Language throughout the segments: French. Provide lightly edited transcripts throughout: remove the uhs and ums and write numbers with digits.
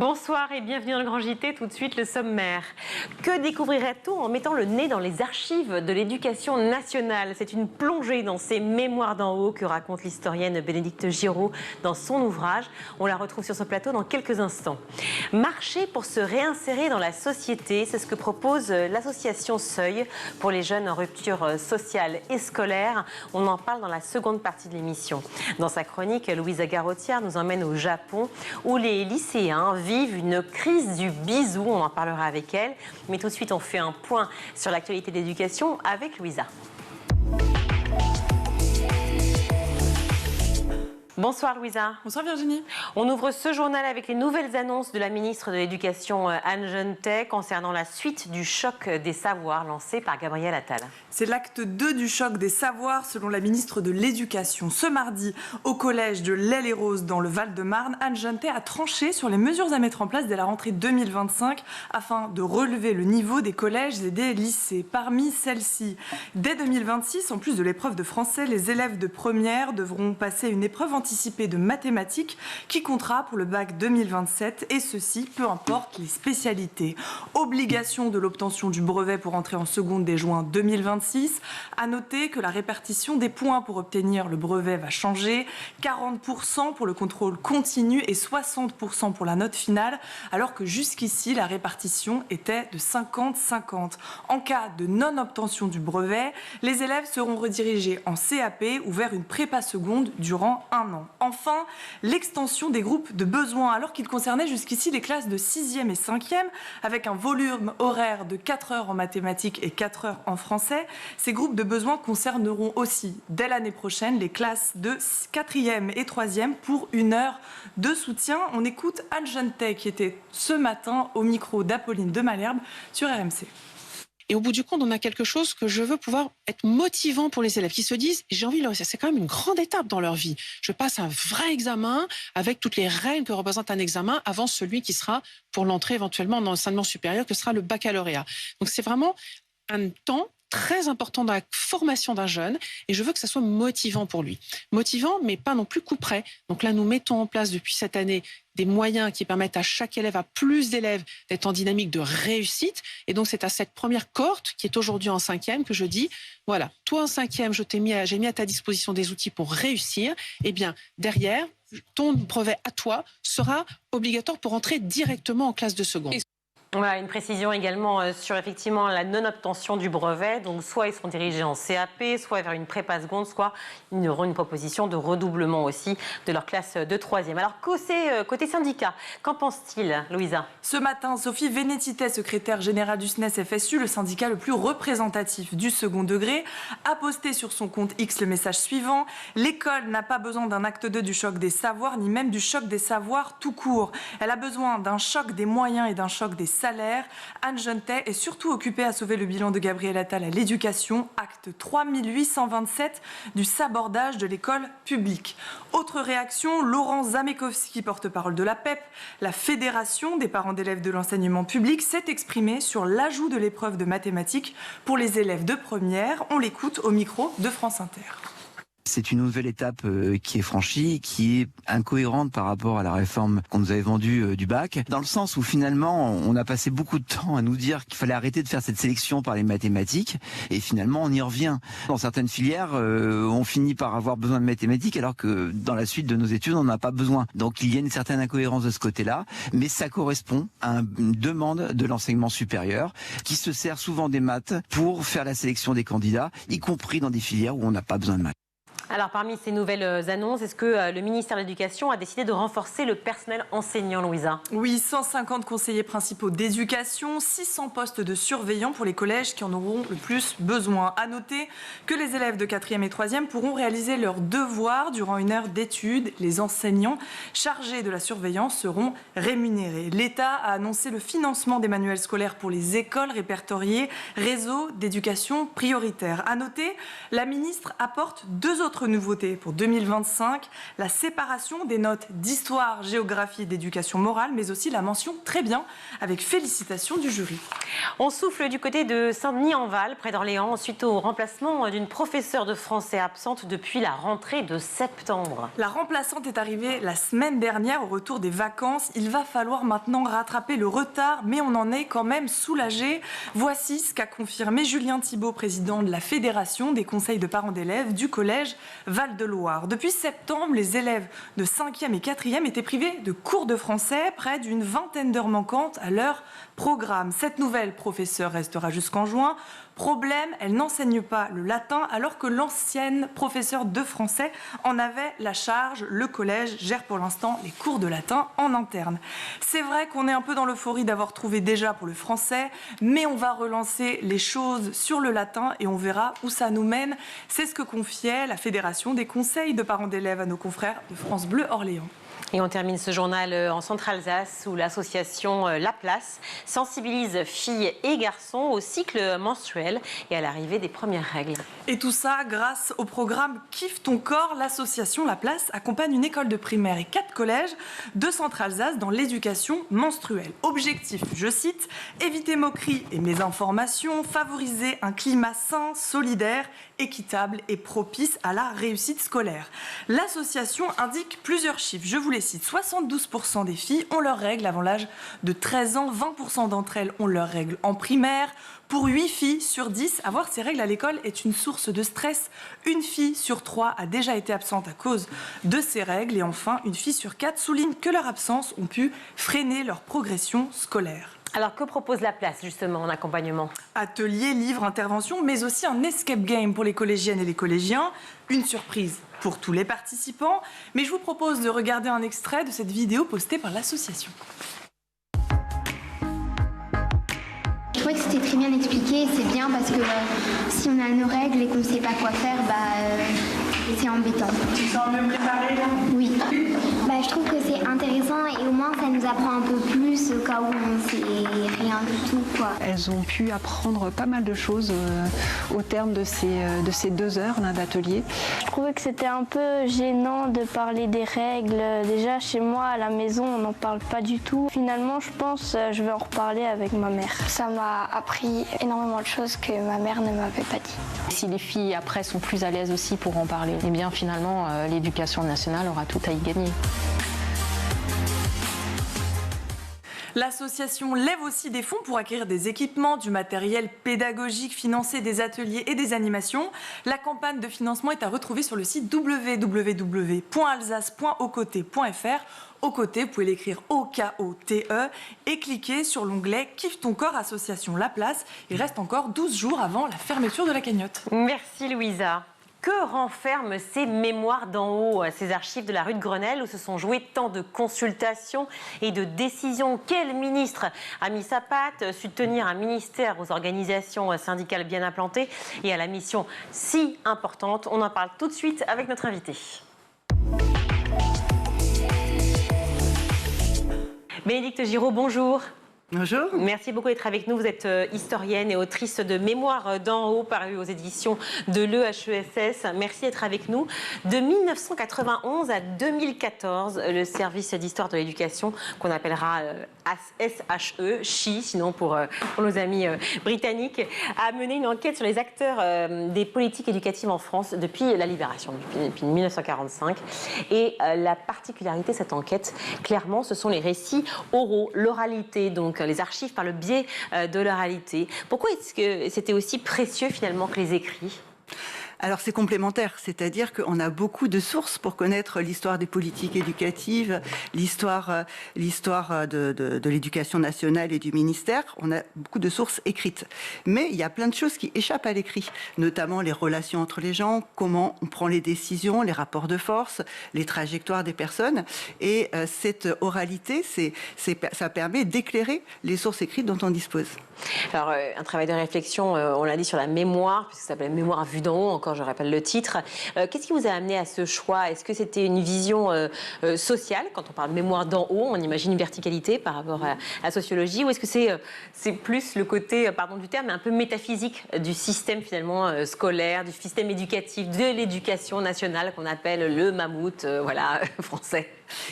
Bonsoir et bienvenue dans le Grand JT. Tout de suite, le sommaire. Que découvrirait-on en mettant le nez dans les archives de l'éducation nationale? C'est une plongée dans ces mémoires d'en haut que raconte l'historienne Bénédicte Giraud dans son ouvrage. On la retrouve sur ce plateau dans quelques instants. Marcher pour se réinsérer dans la société, c'est ce que propose l'association Seuil pour les jeunes en rupture sociale et scolaire. On en parle dans la seconde partie de l'émission. Dans sa chronique, Louisa Garotière nous emmène au Japon où les lycéens vivent une crise du bisou. On en parlera avec elle. Mais tout de suite, on fait un point sur l'actualité de l'éducation avec Louisa. Bonsoir Louisa. Bonsoir Virginie. On ouvre ce journal avec les nouvelles annonces de la ministre de l'Éducation Anne Genetet concernant la suite du choc des savoirs lancé par Gabriel Attal. C'est l'acte 2 du choc des savoirs selon la ministre de l'Éducation. Ce mardi, au collège de l'Aile-et-Rose dans le Val-de-Marne, Anne Genetet a tranché sur les mesures à mettre en place dès la rentrée 2025 afin de relever le niveau des collèges et des lycées. Parmi celles-ci, dès 2026, en plus de l'épreuve de français, les élèves de première devront passer une épreuve anticipée de mathématiques qui comptera pour le bac 2027 et ceci, peu importe les spécialités. Obligation de l'obtention du brevet pour entrer en seconde dès juin 2026. À noter que la répartition des points pour obtenir le brevet va changer, 40% pour le contrôle continu et 60% pour la note finale, alors que jusqu'ici la répartition était de 50-50. En cas de non-obtention du brevet, les élèves seront redirigés en CAP ou vers une prépa seconde durant un an. Enfin, l'extension des groupes de besoins, alors qu'il concernait jusqu'ici les classes de 6e et 5e, avec un volume horaire de 4 heures en mathématiques et 4 heures en français. Ces groupes de besoins concerneront aussi, dès l'année prochaine, les classes de 4e et 3e pour 1 heure de soutien. On écoute Anne Genetet qui était ce matin au micro d'Apolline de Malherbe sur RMC. Et au bout du compte, on a quelque chose que je veux pouvoir être motivant pour les élèves qui se disent j'ai envie de leur... C'est quand même une grande étape dans leur vie. Je passe un vrai examen avec toutes les règles que représente un examen avant celui qui sera pour l'entrée éventuellement en enseignement supérieur, que sera le baccalauréat. Donc c'est vraiment un temps très important dans la formation d'un jeune et je veux que ça soit motivant pour lui. Motivant, mais pas non plus couperet. Donc là, nous mettons en place depuis cette année des moyens qui permettent à chaque élève, à plus d'élèves, d'être en dynamique de réussite. Et donc, c'est à cette première cohorte qui est aujourd'hui en 5e que je dis, voilà, toi en 5e, j'ai mis à ta disposition des outils pour réussir. Eh bien, derrière, ton brevet à toi sera obligatoire pour entrer directement en classe de seconde. Voilà, une précision également sur effectivement la non-obtention du brevet. Donc soit ils seront dirigés en CAP, soit vers une prépa seconde, soit ils auront une proposition de redoublement aussi de leur classe de 3e. Alors côté syndicat, qu'en pense-t-il, Louisa? Ce matin, Sophie Vénétité, secrétaire générale du SNES FSU, le syndicat le plus représentatif du second degré, a posté sur son compte X le message suivant: l'école n'a pas besoin d'un acte 2 du choc des savoirs, ni même du choc des savoirs tout court. Elle a besoin d'un choc des moyens et d'un choc des salaire. Anne Genetet est surtout occupée à sauver le bilan de Gabriel Attal à l'éducation, acte 3827 du sabordage de l'école publique. Autre réaction, Laurent Zamekowski, porte-parole de la PEP, la Fédération des parents d'élèves de l'enseignement public, s'est exprimé sur l'ajout de l'épreuve de mathématiques pour les élèves de première. On l'écoute au micro de France Inter. C'est une nouvelle étape qui est franchie, qui est incohérente par rapport à la réforme qu'on nous avait vendue du bac, dans le sens où finalement on a passé beaucoup de temps à nous dire qu'il fallait arrêter de faire cette sélection par les mathématiques, et finalement on y revient. Dans certaines filières, on finit par avoir besoin de mathématiques alors que dans la suite de nos études on n'en a pas besoin. Donc il y a une certaine incohérence de ce côté-là, mais ça correspond à une demande de l'enseignement supérieur qui se sert souvent des maths pour faire la sélection des candidats, y compris dans des filières où on n'a pas besoin de maths. Alors, parmi ces nouvelles annonces, est-ce que le ministère de l'Éducation a décidé de renforcer le personnel enseignant, Louisa? Oui, 150 conseillers principaux d'éducation, 600 postes de surveillants pour les collèges qui en auront le plus besoin. À noter que les élèves de 4e et 3e pourront réaliser leurs devoirs durant 1 heure d'études. Les enseignants chargés de la surveillance seront rémunérés. L'État a annoncé le financement des manuels scolaires pour les écoles répertoriées réseau d'éducation prioritaire. À noter, la ministre apporte 2 autres autre nouveauté pour 2025, la séparation des notes d'histoire, géographie et d'éducation morale, mais aussi la mention très bien avec félicitations du jury. On souffle du côté de Saint-Denis-en-Val, près d'Orléans, suite au remplacement d'une professeure de français absente depuis la rentrée de septembre. La remplaçante est arrivée la semaine dernière au retour des vacances. Il va falloir maintenant rattraper le retard, mais on en est quand même soulagé. Voici ce qu'a confirmé Julien Thibault, président de la Fédération des conseils de parents d'élèves du collège Val-de-Loire. Depuis septembre, les élèves de 5e et 4e étaient privés de cours de français, près d'une vingtaine d'heures manquantes à leur programme. Cette nouvelle professeure restera jusqu'en juin. Problème, elle n'enseigne pas le latin alors que l'ancienne professeure de français en avait la charge. Le collège gère pour l'instant les cours de latin en interne. C'est vrai qu'on est un peu dans l'euphorie d'avoir trouvé déjà pour le français, mais on va relancer les choses sur le latin et on verra où ça nous mène. C'est ce que confiait la Fédération des conseils de parents d'élèves à nos confrères de France Bleu Orléans. Et on termine ce journal en Centre-Alsace où l'association La Place sensibilise filles et garçons au cycle menstruel et à l'arrivée des premières règles. Et tout ça grâce au programme Kiffe ton corps. L'association La Place accompagne une école de primaire et 4 collèges de Centre-Alsace dans l'éducation menstruelle. Objectif, je cite, éviter moqueries et mésinformations, favoriser un climat sain, solidaire, équitable et propice à la réussite scolaire. L'association indique plusieurs chiffres. Je vous les cite. 72% des filles ont leurs règles avant l'âge de 13 ans. 20% d'entre elles ont leurs règles en primaire. Pour 8 filles sur 10, avoir ses règles à l'école est une source de stress. Une fille sur 3 a déjà été absente à cause de ses règles. Et enfin, une fille sur 4 souligne que leur absence ont pu freiner leur progression scolaire. Alors, que propose La Place, justement, en accompagnement? Ateliers, livres, interventions, mais aussi un escape game pour les collégiennes et les collégiens. Une surprise pour tous les participants. Mais je vous propose de regarder un extrait de cette vidéo postée par l'association. Je trouvais que c'était très bien expliqué. C'est bien parce que si on a nos règles et qu'on ne sait pas quoi faire, c'est embêtant. Tu te sens mieux préparée là? Oui. Je trouve que c'est intéressant et au moins ça nous apprend un peu plus au cas où on ne sait rien du tout, quoi. Elles ont pu apprendre pas mal de choses au terme de ces 2 heures d'atelier. Je trouvais que c'était un peu gênant de parler des règles. Déjà chez moi à la maison on n'en parle pas du tout. Finalement je pense je vais en reparler avec ma mère. Ça m'a appris énormément de choses que ma mère ne m'avait pas dit. Si les filles après sont plus à l'aise aussi pour en parler, eh bien finalement l'éducation nationale aura tout à y gagner. L'association lève aussi des fonds pour acquérir des équipements, du matériel pédagogique, financer des ateliers et des animations. La campagne de financement est à retrouver sur le site www.alsace.aucoté.fr. Au côté, vous pouvez l'écrire O-K-O-T-E et cliquer sur l'onglet Kiffe ton corps, association La Place. Il reste encore 12 jours avant la fermeture de la cagnotte. Merci Louisa. Que renferment ces mémoires d'en haut, ces archives de la rue de Grenelle où se sont jouées tant de consultations et de décisions? Quel ministre a mis sa patte, su tenir un ministère aux organisations syndicales bien implantées et à la mission si importante? On en parle tout de suite avec notre invité. Bénédicte Giraud, bonjour. Bonjour. Merci beaucoup d'être avec nous. Vous êtes historienne et autrice de Mémoires d'en haut, paru aux éditions de l'EHESS. Merci d'être avec nous. De 1991 à 2014, le service d'histoire de l'éducation, qu'on appellera SHE, SHI, sinon pour nos amis britanniques, a mené une enquête sur les acteurs des politiques éducatives en France depuis la libération, depuis 1945. Et la particularité de cette enquête, clairement, ce sont les récits oraux, l'oralité, donc les archives par le biais de l'oralité. Pourquoi est-ce que c'était aussi précieux finalement que les écrits ? Alors c'est complémentaire, c'est-à-dire qu'on a beaucoup de sources pour connaître l'histoire des politiques éducatives, l'histoire de l'éducation nationale et du ministère. On a beaucoup de sources écrites. Mais il y a plein de choses qui échappent à l'écrit, notamment les relations entre les gens, comment on prend les décisions, les rapports de force, les trajectoires des personnes. Et cette oralité, ça permet d'éclairer les sources écrites dont on dispose. Alors, un travail de réflexion, on l'a dit, sur la mémoire, puisque ça s'appelle Mémoire vue d'en haut, encore encore, je rappelle le titre. Qu'est-ce qui vous a amené à ce choix? Est-ce que c'était une vision sociale? Quand on parle de mémoire d'en haut, on imagine une verticalité par rapport à la sociologie, ou est-ce que c'est plus le côté, pardon du terme, mais un peu métaphysique du système finalement scolaire, du système éducatif, de l'éducation nationale qu'on appelle le mammouth français?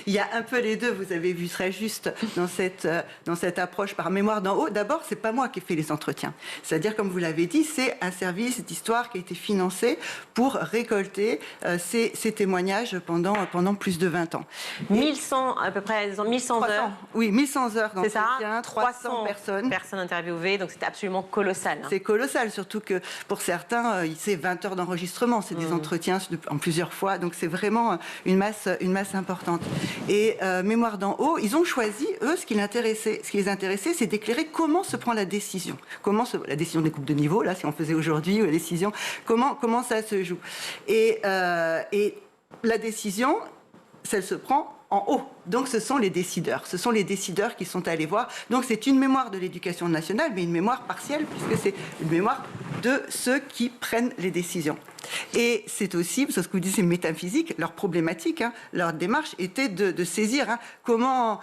Il y a un peu les deux, vous avez vu très juste dans cette approche par mémoire d'en haut. D'abord, c'est pas moi qui ai fait les entretiens. C'est-à-dire, comme vous l'avez dit, c'est un service d'histoire qui a été financé pour récolter ces témoignages pendant plus de 20 ans. 1100, à peu près 1100 heures. Oui, 1100 heures d'entretien, 300 personnes interviewées, donc c'était absolument colossal. C'est colossal, surtout que pour certains, c'est 20 heures d'enregistrement, c'est des entretiens en plusieurs fois, donc c'est vraiment une masse importante. Et Mémoire d'en haut, ils ont choisi, eux, ce qui les intéressait, c'est d'éclairer comment se prend la décision. La décision des coupes de niveau, là, si on faisait aujourd'hui, la décision, comment ça se joue. Et la décision, ça se prend en haut. Donc ce sont les décideurs. Ce sont les décideurs qui sont allés voir. Donc c'est une mémoire de l'éducation nationale, mais une mémoire partielle, puisque c'est une mémoire de ceux qui prennent les décisions. Et c'est aussi, parce que ce que vous dites, c'est métaphysique, leur problématique, leur démarche était de saisir comment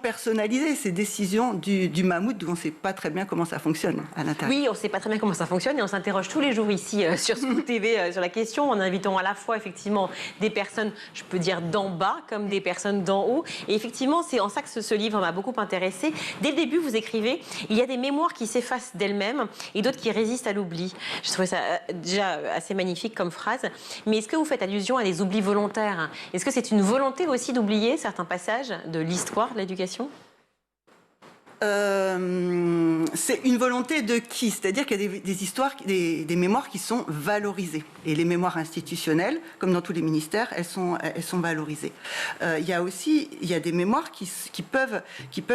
personnaliser ces décisions du mammouth, où on ne sait pas très bien comment ça fonctionne à l'intérieur. Oui, on ne sait pas très bien comment ça fonctionne et on s'interroge tous les jours ici sur Scoop TV sur la question, en invitant à la fois effectivement des personnes, je peux dire d'en bas, comme des personnes d'en haut. Et effectivement, c'est en ça que ce livre m'a beaucoup intéressée. Dès le début, vous écrivez, il y a des mémoires qui s'effacent d'elles-mêmes et d'autres qui résistent à l'oubli. Je trouvais ça déjà assez magnifique comme phrase. Mais est-ce que vous faites allusion à des oublis volontaires? Est-ce que c'est une volonté aussi d'oublier certains passages de l'histoire de l'éducation? C'est une volonté de qui? C'est-à-dire qu'il y a des histoires, des mémoires qui sont valorisées. Et les mémoires institutionnelles, comme dans tous les ministères, elles sont valorisées. Il y a des mémoires qui peuvent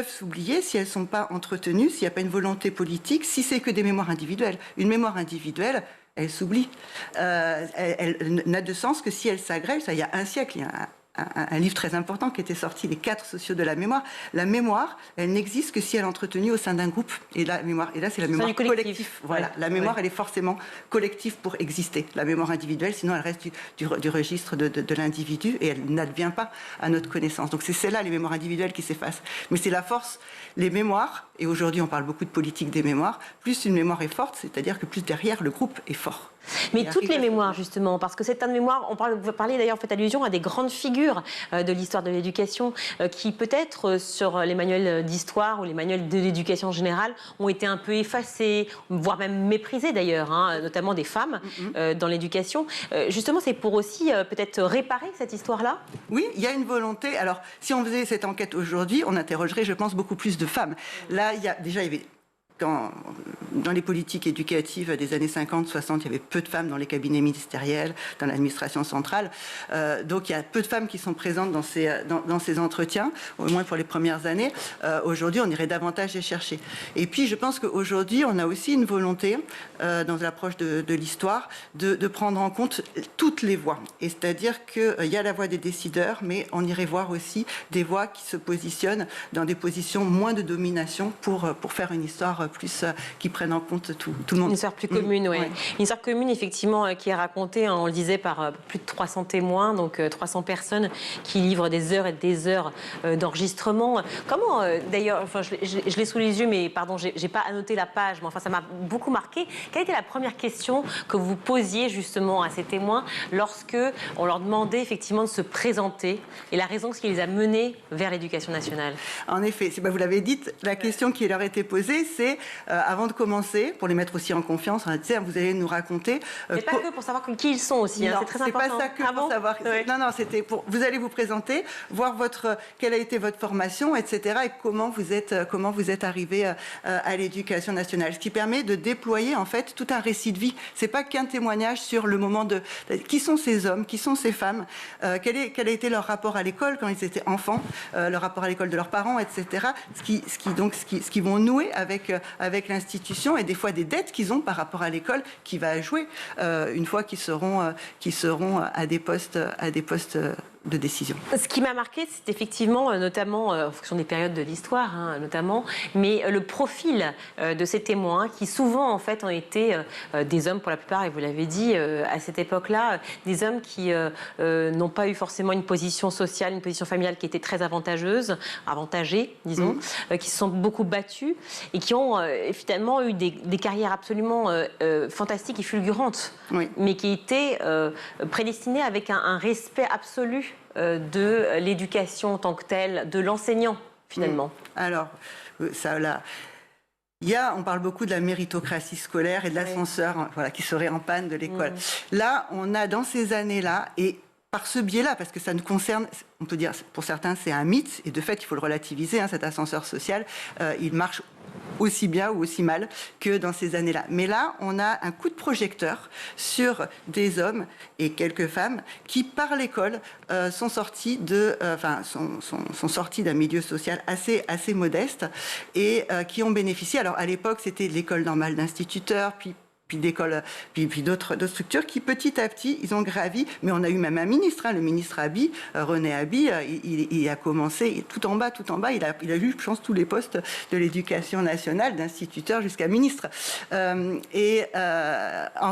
s'oublier si elles ne sont pas entretenues, s'il n'y a pas une volonté politique, si c'est que des mémoires individuelles. Une mémoire individuelle, elle s'oublie. Elle n'a de sens que si elle s'agrège. Ça, il y a un siècle, il y a un livre très important qui était sorti, Les 4 sociaux de la mémoire. La mémoire, elle n'existe que si elle est entretenue au sein d'un groupe. Et là, c'est la mémoire collective. Voilà. Ouais. La mémoire, elle est forcément collective pour exister. La mémoire individuelle, sinon, elle reste du registre de l'individu et elle n'advient pas à notre connaissance. Donc, c'est celle-là, les mémoires individuelles, qui s'effacent. Mais c'est la force, les mémoires, et aujourd'hui, on parle beaucoup de politique des mémoires, plus une mémoire est forte, c'est-à-dire que plus derrière, le groupe est fort. Mais toutes les mémoires, justement, parce que c'est un mémoire, vous parlez d'ailleurs, faites allusion à des grandes figures de l'histoire de l'éducation qui, peut-être, sur les manuels d'histoire ou les manuels de l'éducation générale, ont été un peu effacés, voire même méprisés d'ailleurs, notamment des femmes dans l'éducation. Justement, c'est pour aussi peut-être réparer cette histoire-là? Oui, il y a une volonté. Alors, si on faisait cette enquête aujourd'hui, on interrogerait, je pense, beaucoup plus de femmes. Là, il y avait... Dans les politiques éducatives des années 50-60, il y avait peu de femmes dans les cabinets ministériels, dans l'administration centrale. Donc il y a peu de femmes qui sont présentes dans ces entretiens, au moins pour les premières années. Aujourd'hui, on irait davantage les chercher. Et puis, je pense qu'aujourd'hui, on a aussi une volonté, dans l'approche de l'histoire, de prendre en compte toutes les voix. Et c'est-à-dire qu'il y a la voix des décideurs, mais on irait voir aussi des voix qui se positionnent dans des positions moins de domination pour faire une histoire plus qui prennent en compte tout le monde. Une histoire plus commune, oui. Ouais. Une histoire commune, effectivement, qui est racontée, on le disait, par plus de 300 témoins, donc 300 personnes qui livrent des heures et des heures d'enregistrement. Comment, d'ailleurs, enfin, je l'ai sous les yeux, mais pardon, j'ai pas annoté la page, mais enfin, ça m'a beaucoup marqué. Quelle était la première question que vous posiez justement à ces témoins lorsque on leur demandait effectivement de se présenter et la raison ce qui les a menés vers l'éducation nationale? En effet, vous l'avez dit, la question qui leur était posée, c'est avant de commencer, pour les mettre aussi en confiance, on disait, vous allez nous raconter... Mais pas que pour savoir qui ils sont aussi, c'est très important. C'est pas ça que pour savoir. Ouais. Non, c'était pour... Vous allez vous présenter, voir quelle a été votre formation, etc. et comment vous êtes arrivé à l'éducation nationale. Ce qui permet de déployer, en fait, tout un récit de vie. C'est pas qu'un témoignage sur le moment de... Qui sont ces hommes, qui sont ces femmes, quel a été leur rapport à l'école quand ils étaient enfants, leur rapport à l'école de leurs parents, etc. Ce qui vont nouer avec l'institution et des fois des dettes qu'ils ont par rapport à l'école qui va jouer une fois qu'ils seront à des postes de décision. Ce qui m'a marqué, c'est effectivement, notamment en fonction des périodes de l'histoire, notamment, mais le profil de ces témoins qui souvent en fait ont été des hommes pour la plupart, et vous l'avez dit, à cette époque-là, des hommes qui n'ont pas eu forcément une position sociale, une position familiale qui était très avantagée, disons, qui se sont beaucoup battus et qui ont finalement eu des carrières absolument fantastiques et fulgurantes, mais qui étaient prédestinées avec un respect absolu de l'éducation en tant que telle, de l'enseignant finalement. Alors, ça là. On parle beaucoup de la méritocratie scolaire et de l'ascenseur qui serait en panne de l'école. Là, on a dans ces années-là, et par ce biais-là, parce que ça nous concerne, on peut dire, pour certains, c'est un mythe, et de fait, il faut le relativiser, cet ascenseur social, il marche aussi bien ou aussi mal que dans ces années-là. Mais là, on a un coup de projecteur sur des hommes et quelques femmes qui, par l'école, sont sortis d'un milieu social assez modeste et qui ont bénéficié. Alors, à l'époque, c'était l'école normale d'instituteurs, puis d'autres structures qui, petit à petit, ils ont gravi. Mais on a eu même un ministre, le ministre Aby, René Aby, il a commencé tout en bas. Il a eu, je pense, tous les postes de l'éducation nationale, d'instituteur jusqu'à ministre. En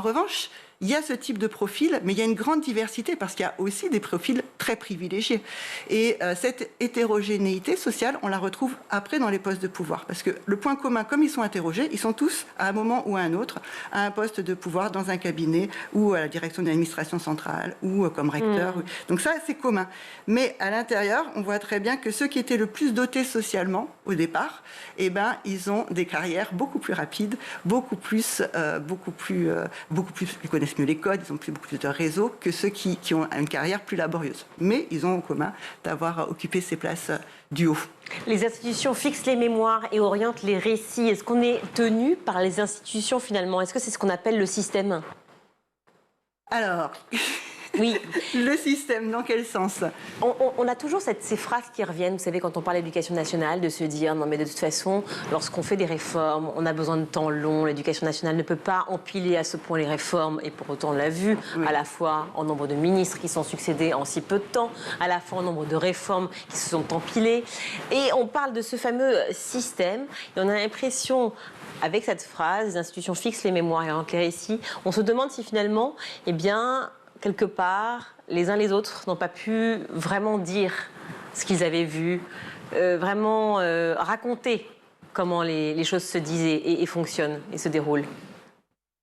revanche, il y a ce type de profil, mais il y a une grande diversité parce qu'il y a aussi des profils très privilégiés. Et cette hétérogénéité sociale, on la retrouve après dans les postes de pouvoir. Parce que le point commun, comme ils sont interrogés, ils sont tous, à un moment ou à un autre, à un poste de pouvoir dans un cabinet ou à la direction de l'administration centrale ou comme recteur. Donc ça, c'est commun. Mais à l'intérieur, on voit très bien que ceux qui étaient le plus dotés socialement au départ, ils ont des carrières beaucoup plus rapides, beaucoup plus ils connaissent mieux les codes, ils ont beaucoup plus de réseau que ceux qui ont une carrière plus laborieuse. Mais ils ont en commun d'avoir occupé ces places du haut. Les institutions fixent les mémoires et orientent les récits. Est-ce qu'on est tenu par les institutions finalement? Est-ce que c'est ce qu'on appelle le système? Alors... Oui. Le système, dans quel sens? On a toujours ces phrases qui reviennent, vous savez, quand on parle d'éducation nationale, de se dire, non mais de toute façon, lorsqu'on fait des réformes, on a besoin de temps long, l'éducation nationale ne peut pas empiler à ce point les réformes, et pour autant on l'a vu, à la fois en nombre de ministres qui sont succédés en si peu de temps, à la fois en nombre de réformes qui se sont empilées, et on parle de ce fameux système, et on a l'impression... Avec cette phrase, les institutions fixent les mémoires et orientent les récits, on se demande si finalement, quelque part, les uns les autres n'ont pas pu vraiment dire ce qu'ils avaient vu, vraiment raconter comment les choses se disaient et fonctionnent et se déroulent.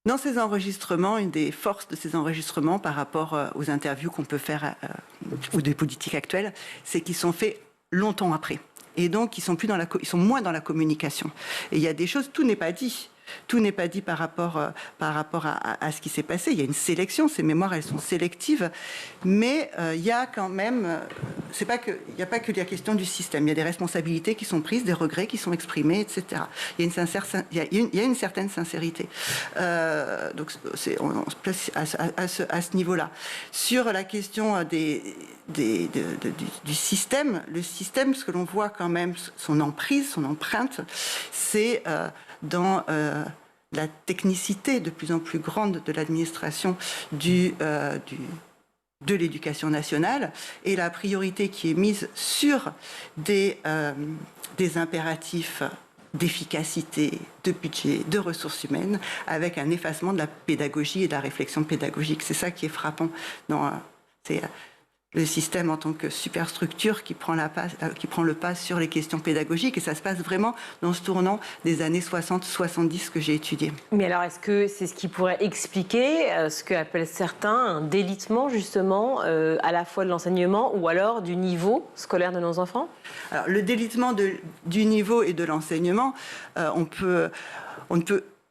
Dans ces enregistrements, une des forces de ces enregistrements par rapport aux interviews qu'on peut faire ou des politiques actuelles, c'est qu'ils sont faits longtemps après. Et donc, ils sont moins dans la communication. Et il y a des choses, tout n'est pas dit. Tout n'est pas dit par rapport à ce qui s'est passé. Il y a une sélection, ces mémoires, elles sont sélectives. Mais il y a quand même... il n'y a pas que la question du système. Il y a des responsabilités qui sont prises, des regrets qui sont exprimés, etc. Il y a une certaine sincérité. Donc, on se place à ce niveau-là. Sur la question du système, le système, ce que l'on voit quand même, son emprise, son empreinte, c'est... dans la technicité de plus en plus grande de l'administration de l'éducation nationale et la priorité qui est mise sur des impératifs d'efficacité, de budget, de ressources humaines, avec un effacement de la pédagogie et de la réflexion pédagogique. C'est ça qui est frappant. C'est le système en tant que superstructure qui prend le pas sur les questions pédagogiques, et ça se passe vraiment dans ce tournant des années 60-70 que j'ai étudié. Mais alors, est-ce que c'est ce qui pourrait expliquer ce qu'appellent certains un délitement, justement, à la fois de l'enseignement ou alors du niveau scolaire de nos enfants? Alors, le délitement du niveau et de l'enseignement,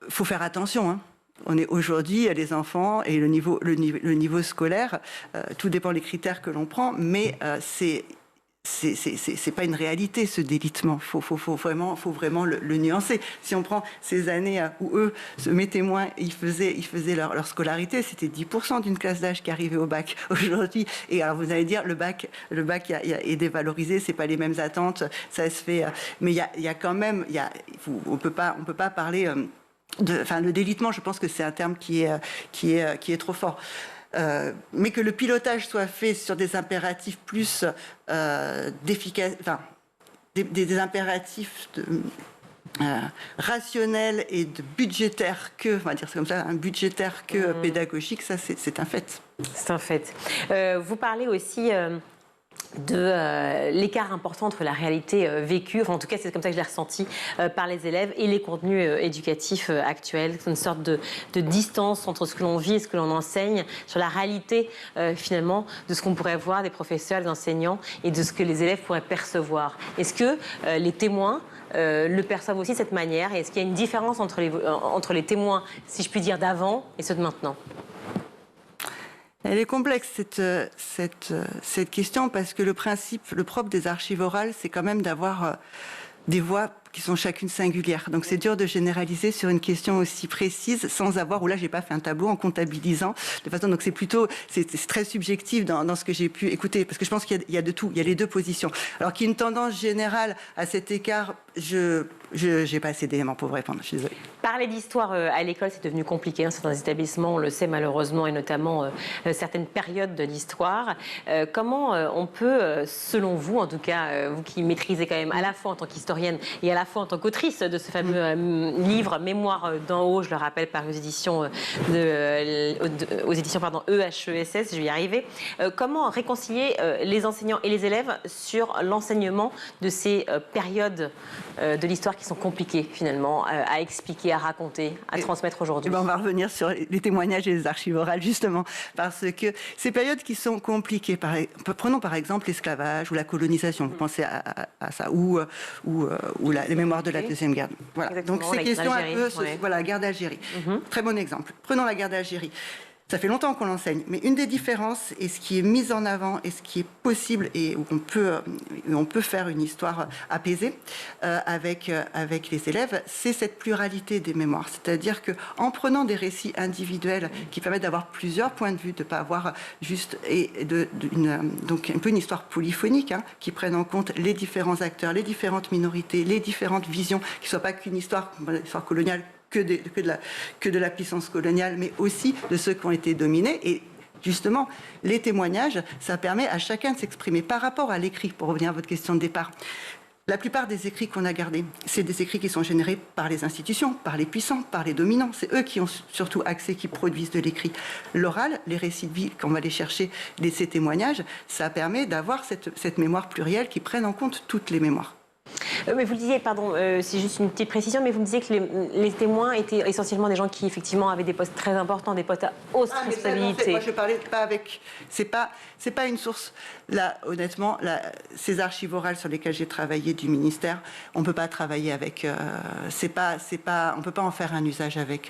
faut faire attention, On est aujourd'hui à les enfants et le niveau scolaire, tout dépend des critères que l'on prend, mais c'est pas une réalité, ce délitement. Faut vraiment le nuancer. Si on prend ces années où eux, mes témoins, ils faisaient leur scolarité, c'était 10% d'une classe d'âge qui arrivait au bac. Aujourd'hui, et alors vous allez dire, le bac est dévalorisé, c'est pas les mêmes attentes, ça se fait, mais il y a quand même, on peut pas parler le délitement, je pense que c'est un terme qui est trop fort. mais que le pilotage soit fait sur des impératifs plus d'efficacité, enfin, des impératifs rationnels et de budgétaires que, on va dire c'est comme ça, un budgétaire que pédagogique, ça c'est un fait. C'est un fait. Vous parlez aussi de l'écart important entre la réalité vécue, enfin en tout cas c'est comme ça que je l'ai ressenti, par les élèves et les contenus éducatifs actuels, une sorte de distance entre ce que l'on vit et ce que l'on enseigne, sur la réalité finalement de ce qu'on pourrait voir des professeurs, des enseignants et de ce que les élèves pourraient percevoir. Est-ce que les témoins le perçoivent aussi de cette manière, et est-ce qu'il y a une différence entre les témoins, si je puis dire, d'avant et ceux de maintenant ? Elle est complexe, cette question, parce que le propre des archives orales, c'est quand même d'avoir des voix qui sont chacune singulières. Donc c'est dur de généraliser sur une question aussi précise sans avoir, ou là j'ai pas fait un tableau en comptabilisant de façon, donc c'est très subjectif dans ce que j'ai pu écouter, parce que je pense qu'il y a de tout, il y a les deux positions. Alors qu'il y a une tendance générale à cet écart, j'ai pas assez d'éléments pour vous répondre, je suis désolée. Parler d'histoire à l'école, c'est devenu compliqué. Certains établissements, on le sait malheureusement, et notamment certaines périodes de l'histoire. Comment on peut, selon vous, en tout cas, vous qui maîtrisez quand même à la fois en tant qu'historienne et à la fois en tant qu'autrice de ce fameux livre Mémoire d'en haut, je le rappelle, par aux éditions EHESS, je vais y arriver. Comment réconcilier les enseignants et les élèves sur l'enseignement de ces périodes de l'histoire qui sont compliquées finalement à expliquer, à raconter, à transmettre aujourd'hui? On va revenir sur les témoignages et les archives orales justement, parce que ces périodes qui sont compliquées, prenons par exemple l'esclavage ou la colonisation, vous pensez à ça, ou les mémoires de la Deuxième Guerre. Voilà. Exactement, donc ces questions un peu, voilà, la guerre d'Algérie. Très bon exemple. Prenons la guerre d'Algérie. Ça fait longtemps qu'on l'enseigne, mais une des différences, et ce qui est mis en avant, et ce qui est possible, et où on peut faire une histoire apaisée avec les élèves, c'est cette pluralité des mémoires. C'est-à-dire qu'en prenant des récits individuels qui permettent d'avoir plusieurs points de vue, de ne pas avoir juste... donc un peu une histoire polyphonique, qui prenne en compte les différents acteurs, les différentes minorités, les différentes visions, qui ne soit pas qu'une histoire coloniale, que de la puissance coloniale, mais aussi de ceux qui ont été dominés. Et justement, les témoignages, ça permet à chacun de s'exprimer par rapport à l'écrit, pour revenir à votre question de départ. La plupart des écrits qu'on a gardés, c'est des écrits qui sont générés par les institutions, par les puissants, par les dominants. C'est eux qui ont surtout accès, qui produisent de l'écrit. L'oral, les récits de vie, quand on va aller chercher ces témoignages, ça permet d'avoir cette mémoire plurielle qui prenne en compte toutes les mémoires. Mais vous le disiez, pardon, c'est juste une petite précision, mais vous me disiez que les témoins étaient essentiellement des gens qui, effectivement, avaient des postes très importants, des postes à haute responsabilité. Moi, je parlais pas avec... C'est pas une source. Là, honnêtement, ces archives orales sur lesquelles j'ai travaillé du ministère, on ne peut pas travailler avec... on ne peut pas en faire un usage avec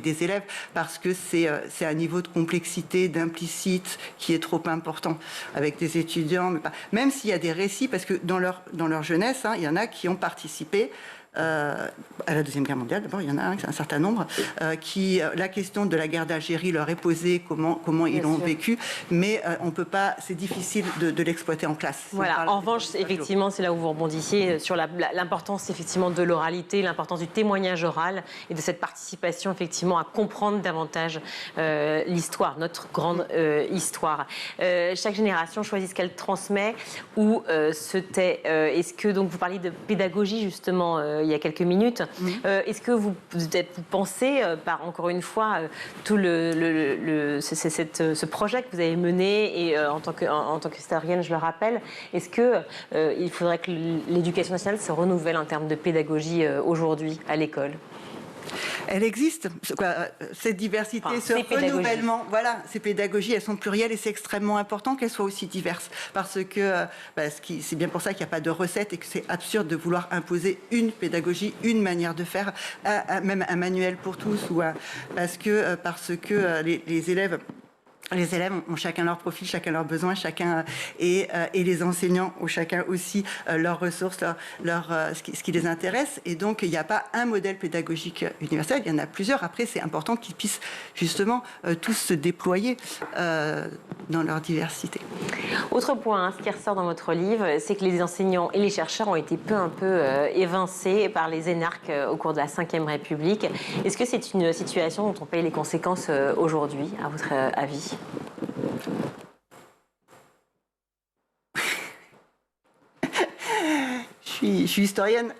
des élèves, parce que c'est un niveau de complexité, d'implicite, qui est trop important avec des étudiants. Mais même s'il y a des récits, parce que dans leur jeunesse, il y en a qui ont participé à la Deuxième Guerre mondiale. D'abord, il y en a un certain nombre qui, la question de la guerre d'Algérie leur est posée, comment ils l'ont vécu, mais on peut pas, c'est difficile de l'exploiter en classe. Voilà. En revanche, effectivement, c'est là où vous rebondissiez sur l'importance effectivement de l'oralité, l'importance du témoignage oral et de cette participation effectivement à comprendre davantage l'histoire, notre grande histoire. Chaque génération choisit ce qu'elle transmet ou se tait. Est-ce que donc vous parliez de pédagogie justement il y a quelques minutes. Est-que vous pensez, encore une fois, tout ce projet que vous avez mené, et en tant qu'historienne, je le rappelle, est-ce qu'il faudrait que l'éducation nationale se renouvelle en termes de pédagogie aujourd'hui à l'école ? Elle existe, cette diversité, ce renouvellement. Voilà, ces pédagogies, elles sont plurielles et c'est extrêmement important qu'elles soient aussi diverses. Parce que c'est bien pour ça qu'il n'y a pas de recette et que c'est absurde de vouloir imposer une pédagogie, une manière de faire, même un manuel pour tous, parce que les élèves ont chacun leur profil, chacun leurs besoins, et les enseignants ont chacun aussi leurs ressources, ce qui les intéresse. Et donc, il n'y a pas un modèle pédagogique universel, il y en a plusieurs. Après, c'est important qu'ils puissent justement tous se déployer dans leur diversité. Autre point, ce qui ressort dans votre livre, c'est que les enseignants et les chercheurs ont été peu à peu évincés par les énarques au cours de la Ve République. Est-ce que c'est une situation dont on paye les conséquences aujourd'hui, à votre avis ? Je suis historienne.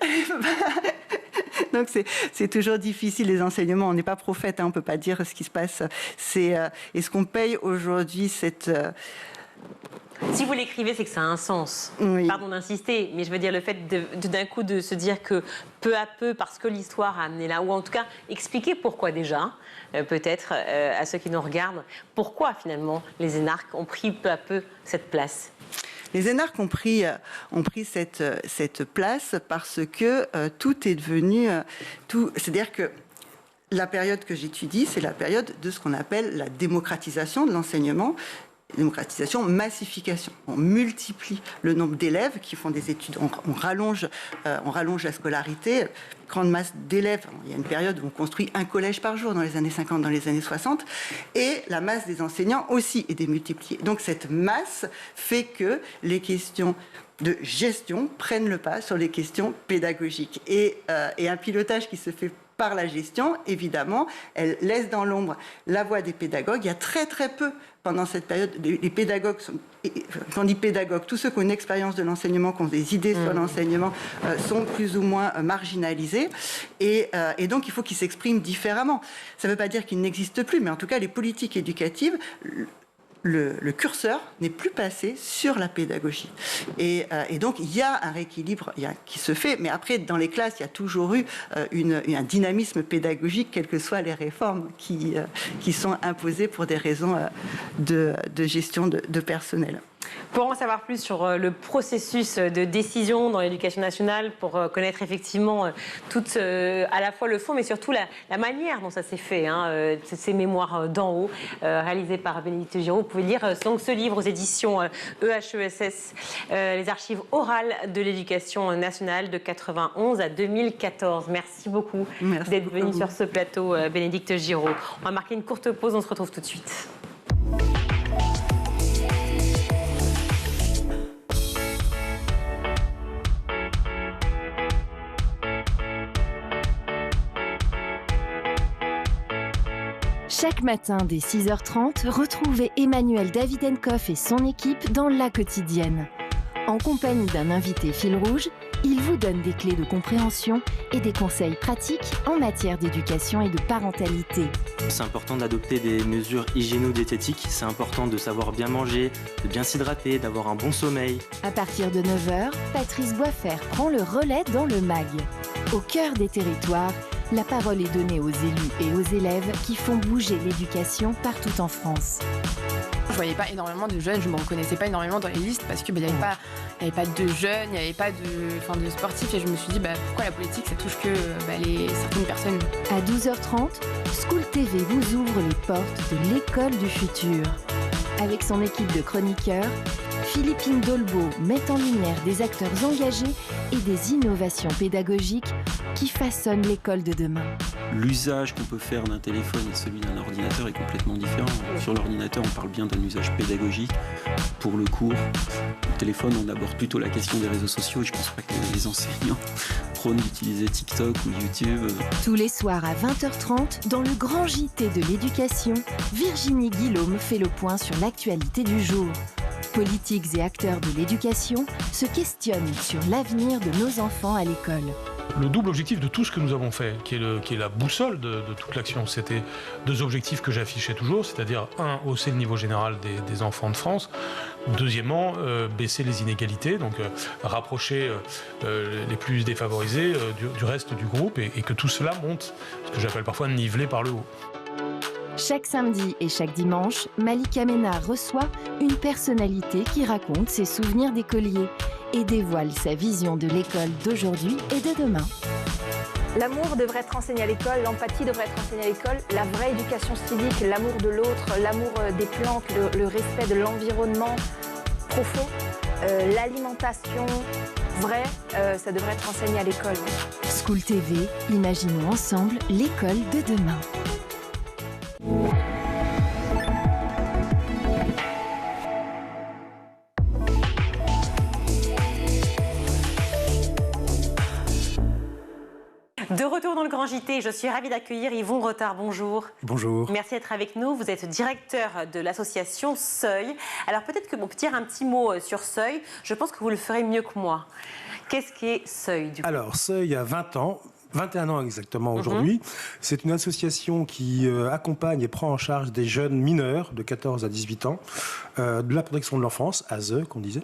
Donc c'est toujours difficile, les enseignements. On n'est pas prophète, on ne peut pas dire ce qui se passe. Est-ce qu'on paye aujourd'hui cette... Si vous l'écrivez, c'est que ça a un sens. Oui. Pardon d'insister, mais je veux dire le fait d'un coup de se dire que peu à peu, parce que l'histoire a amené là, ou en tout cas expliquer pourquoi déjà, peut-être à ceux qui nous regardent, pourquoi finalement les énarques ont pris peu à peu cette place. Les énarques ont pris cette place parce que tout est devenu... c'est-à-dire que la période que j'étudie, c'est la période de ce qu'on appelle la démocratisation de l'enseignement. Démocratisation, massification. On multiplie le nombre d'élèves qui font des études. On rallonge la scolarité. Grande masse d'élèves. Il y a une période où on construit un collège par jour dans les années 50, dans les années 60. Et la masse des enseignants aussi est démultipliée. Donc cette masse fait que les questions de gestion prennent le pas sur les questions pédagogiques. Et un pilotage qui se fait par la gestion, évidemment, elle laisse dans l'ombre la voix des pédagogues. Il y a très très peu, pendant cette période, les pédagogues, quand on dit pédagogues, tous ceux qui ont une expérience de l'enseignement, qui ont des idées sur l'enseignement, sont plus ou moins marginalisés. Et donc, il faut qu'ils s'expriment différemment. Ça ne veut pas dire qu'ils n'existent plus, mais en tout cas, les politiques éducatives... Le curseur n'est plus passé sur la pédagogie. Et donc, il y a un rééquilibre qui se fait, mais après, dans les classes, il y a toujours eu un dynamisme pédagogique, quelles que soient les réformes qui sont imposées pour des raisons de gestion de personnel. Pour en savoir plus sur le processus de décision dans l'éducation nationale, pour connaître effectivement tout à la fois le fond, mais surtout la manière dont ça s'est fait, ces mémoires d'en haut, réalisées par Bénédicte Giraud, vous pouvez lire donc ce livre aux éditions EHESS, les archives orales de l'éducation nationale de 91 à 2014. Merci beaucoup d'être venu sur ce plateau, Bénédicte Giraud. On va marquer une courte pause, on se retrouve tout de suite. Chaque matin dès 6h30, retrouvez Emmanuel Davidenkoff et son équipe dans La Quotidienne. En compagnie d'un invité fil rouge, il vous donne des clés de compréhension et des conseils pratiques en matière d'éducation et de parentalité. C'est important d'adopter des mesures hygiéno-diététiques, c'est important de savoir bien manger, de bien s'hydrater, d'avoir un bon sommeil. À partir de 9h, Patrice Boisfer prend le relais dans le MAG. Au cœur des territoires, la parole est donnée aux élus et aux élèves qui font bouger l'éducation partout en France. Je voyais pas énormément de jeunes, je me reconnaissais pas énormément dans les listes parce qu'il n'y avait pas de jeunes, il n'y avait pas de sportifs et je me suis dit pourquoi la politique ça touche que certaines personnes. À 12h30, School TV vous ouvre les portes de l'école du futur. Avec son équipe de chroniqueurs, Philippine Dolbeau met en lumière des acteurs engagés et des innovations pédagogiques qui façonnent l'école de demain. L'usage qu'on peut faire d'un téléphone et celui d'un ordinateur est complètement différent. Sur l'ordinateur, on parle bien d'un usage pédagogique. Pour le cours, le téléphone, on aborde plutôt la question des réseaux sociaux et je ne pense pas que les enseignants prônent d'utiliser TikTok ou YouTube. Tous les soirs à 20h30, dans le grand JT de l'éducation, Virginie Guillaume fait le point sur l'actualité du jour. Politiques et acteurs de l'éducation se questionnent sur l'avenir de nos enfants à l'école. Le double objectif de tout ce que nous avons fait, qui est la boussole de toute l'action, c'était deux objectifs que j'affichais toujours, c'est-à-dire un, hausser le niveau général des enfants de France, deuxièmement, baisser les inégalités, donc rapprocher les plus défavorisés du reste du groupe et que tout cela monte, ce que j'appelle parfois niveler par le haut. Chaque samedi et chaque dimanche, Malika Ménard reçoit une personnalité qui raconte ses souvenirs d'écolier et dévoile sa vision de l'école d'aujourd'hui et de demain. L'amour devrait être enseigné à l'école, l'empathie devrait être enseignée à l'école, la vraie éducation civique, l'amour de l'autre, l'amour des plantes, le respect de l'environnement profond, l'alimentation vraie, ça devrait être enseigné à l'école. School TV, imaginons ensemble l'école de demain. De retour dans le Grand JT, je suis ravie d'accueillir Yvon Retard. Bonjour. Bonjour. Merci d'être avec nous. Vous êtes directeur de l'association Seuil. Alors peut-être que vous pouvez dire un petit mot sur Seuil. Je pense que vous le ferez mieux que moi. Qu'est-ce qu'est Seuil du coup ? Alors Seuil a 20 ans. 21 ans exactement aujourd'hui. C'est une association qui accompagne et prend en charge des jeunes mineurs de 14 à 18 ans, de la protection de l'enfance, ASE qu'on disait,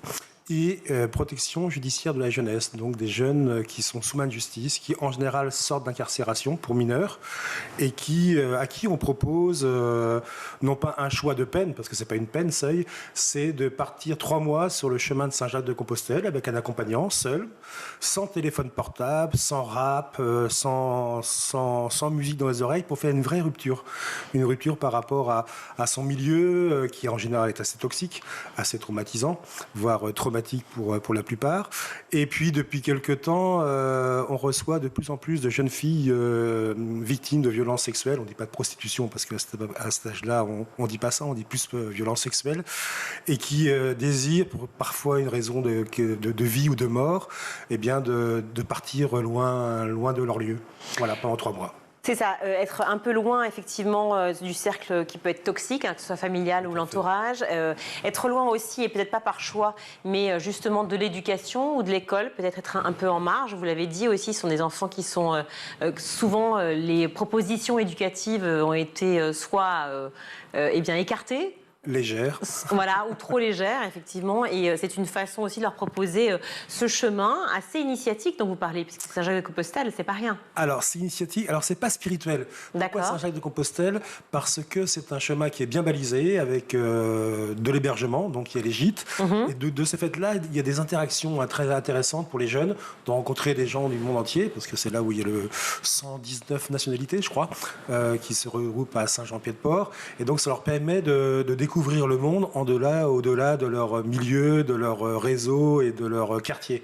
et protection judiciaire de la jeunesse, donc des jeunes qui sont sous main de justice, qui en général sortent d'incarcération pour mineurs, et à qui on propose non pas un choix de peine, parce que c'est pas une peine, Seuil, c'est de partir 3 mois sur le chemin de Saint-Jacques-de-Compostelle avec un accompagnant, seul, sans téléphone portable, sans rap, sans musique dans les oreilles, pour faire une vraie rupture. Une rupture par rapport à son milieu, qui en général est assez toxique, assez traumatisant, voire traumatique pour la plupart. Et puis, depuis quelque temps, on reçoit de plus en plus de jeunes filles victimes de violences sexuelles. On ne dit pas de prostitution, parce qu'à cet âge-là, on ne dit pas ça, on dit plus violences sexuelles, et qui désirent, pour parfois une raison de vie ou de mort, eh bien de partir loin de leur lieu. Voilà, pendant 3 mois. C'est ça, être un peu loin effectivement du cercle qui peut être toxique, que ce soit familial ou l'entourage. Être loin aussi, et peut-être pas par choix, mais justement de l'éducation ou de l'école, peut-être être un peu en marge. Vous l'avez dit aussi, ce sont des enfants qui sont souvent, les propositions éducatives ont été soit écartées, légère. Voilà, ou trop légère, effectivement. Et c'est une façon aussi de leur proposer ce chemin assez initiatique dont vous parlez, puisque Saint-Jacques-de-Compostelle, c'est pas rien. Alors, c'est initiatique. Alors, c'est pas spirituel. Pourquoi Saint-Jacques-de-Compostelle ? Parce que c'est un chemin qui est bien balisé, avec de l'hébergement, donc il y a les gîtes. Et de ce fait-là, il y a des interactions très intéressantes pour les jeunes, de rencontrer des gens du monde entier, parce que c'est là où il y a le 119 nationalités, je crois, qui se regroupent à Saint-Jean-Pied-de-Port. Et donc, ça leur permet de découvrir le monde au-delà de leur milieu, de leur réseau et de leur quartier.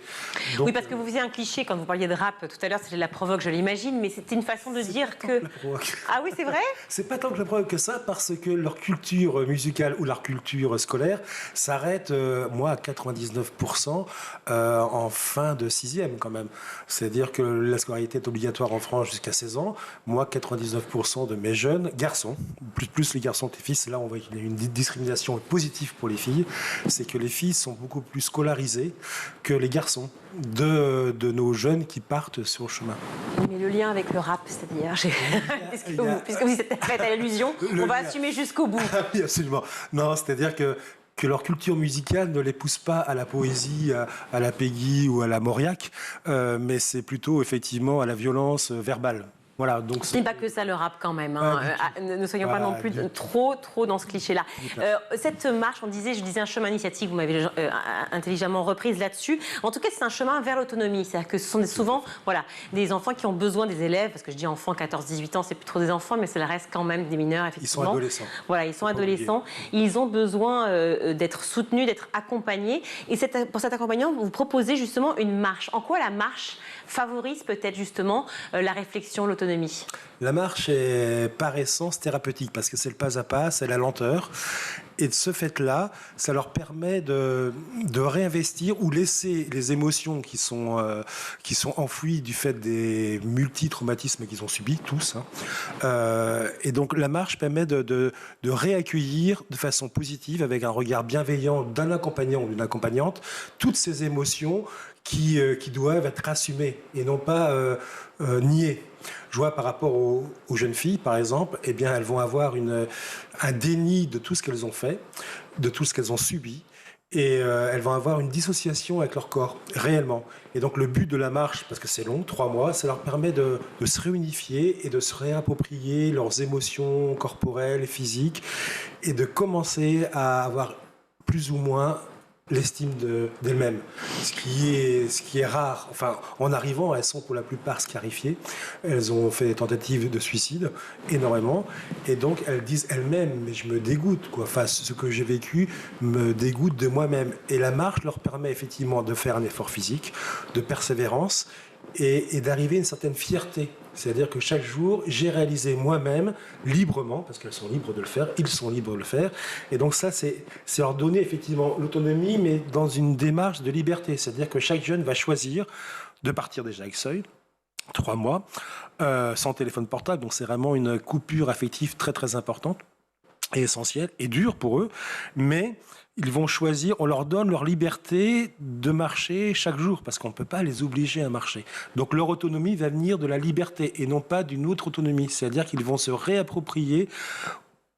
Donc, oui, parce que vous faisiez un cliché quand vous parliez de rap tout à l'heure, c'était la provoque, je l'imagine, mais c'était une façon de dire que... Ah oui, c'est vrai ? C'est pas tant que la provoque que ça, parce que leur culture musicale ou leur culture scolaire s'arrête, moi, à 99% en fin de 6e quand même. C'est-à-dire que la scolarité est obligatoire en France jusqu'à 16 ans. Moi, 99% de mes jeunes garçons, plus les garçons que les filles, c'est là où on voit qu'il y a une discrimination positive pour les filles, c'est que les filles sont beaucoup plus scolarisées que les garçons de nos jeunes qui partent sur le chemin. Mais le lien avec le rap, c'est-à-dire, puisque vous êtes fait à l'allusion, on va assumer jusqu'au bout. Oui, absolument. Non, c'est-à-dire que leur culture musicale ne les pousse pas à la poésie, à la Peggy ou à la Mauriac, mais c'est plutôt effectivement à la violence verbale. Voilà, donc ce n'est pas que ça le rap quand même. Ne soyons pas non plus trop dans ce cliché-là. Cette marche, je disais un chemin initiatique, vous m'avez intelligemment reprise là-dessus. En tout cas, c'est un chemin vers l'autonomie. C'est-à-dire que ce sont souvent des enfants qui ont besoin des élèves, parce que je dis enfants, 14-18 ans, c'est plus trop des enfants, mais ça reste quand même des mineurs, effectivement. Ils sont adolescents. Voilà, ils sont adolescents. Ils ont besoin d'être soutenus, d'être accompagnés. Et pour cet accompagnement, vous proposez justement une marche. En quoi la marche favorise peut-être justement la réflexion, l'autonomie ? La marche est par essence thérapeutique, parce que c'est le pas à pas, c'est la lenteur. Et de ce fait-là, ça leur permet de réinvestir ou laisser les émotions qui sont enfouies du fait des multi-traumatismes qu'ils ont subis, tous. Et donc la marche permet de réaccueillir de façon positive, avec un regard bienveillant d'un accompagnant ou d'une accompagnante, toutes ces émotions qui doivent être assumées et non pas niées. Je vois par rapport aux jeunes filles, par exemple, eh bien, elles vont avoir un déni de tout ce qu'elles ont fait, de tout ce qu'elles ont subi, et elles vont avoir une dissociation avec leur corps, réellement. Et donc le but de la marche, parce que c'est long, 3 mois, ça leur permet de se réunifier et de se réapproprier leurs émotions corporelles et physiques, et de commencer à avoir plus ou moins l'estime d'elles-mêmes, ce qui est rare. Enfin, en arrivant, elles sont pour la plupart scarifiées. Elles ont fait des tentatives de suicide, énormément, et donc elles disent elles-mêmes, mais je me dégoûte, quoi. Enfin, ce que j'ai vécu me dégoûte de moi-même. Et la marche leur permet effectivement de faire un effort physique, de persévérance, et d'arriver à une certaine fierté. C'est-à-dire que chaque jour, j'ai réalisé moi-même, librement, parce qu'elles sont libres de le faire, ils sont libres de le faire. Et donc ça, c'est leur donner effectivement l'autonomie, mais dans une démarche de liberté. C'est-à-dire que chaque jeune va choisir de partir déjà avec Seuil, 3 mois, sans téléphone portable. Donc c'est vraiment une coupure affective très très importante et essentielle et dure pour eux. Mais ils vont choisir, on leur donne leur liberté de marcher chaque jour parce qu'on ne peut pas les obliger à marcher. Donc leur autonomie va venir de la liberté et non pas d'une autre autonomie. C'est-à-dire qu'ils vont se réapproprier,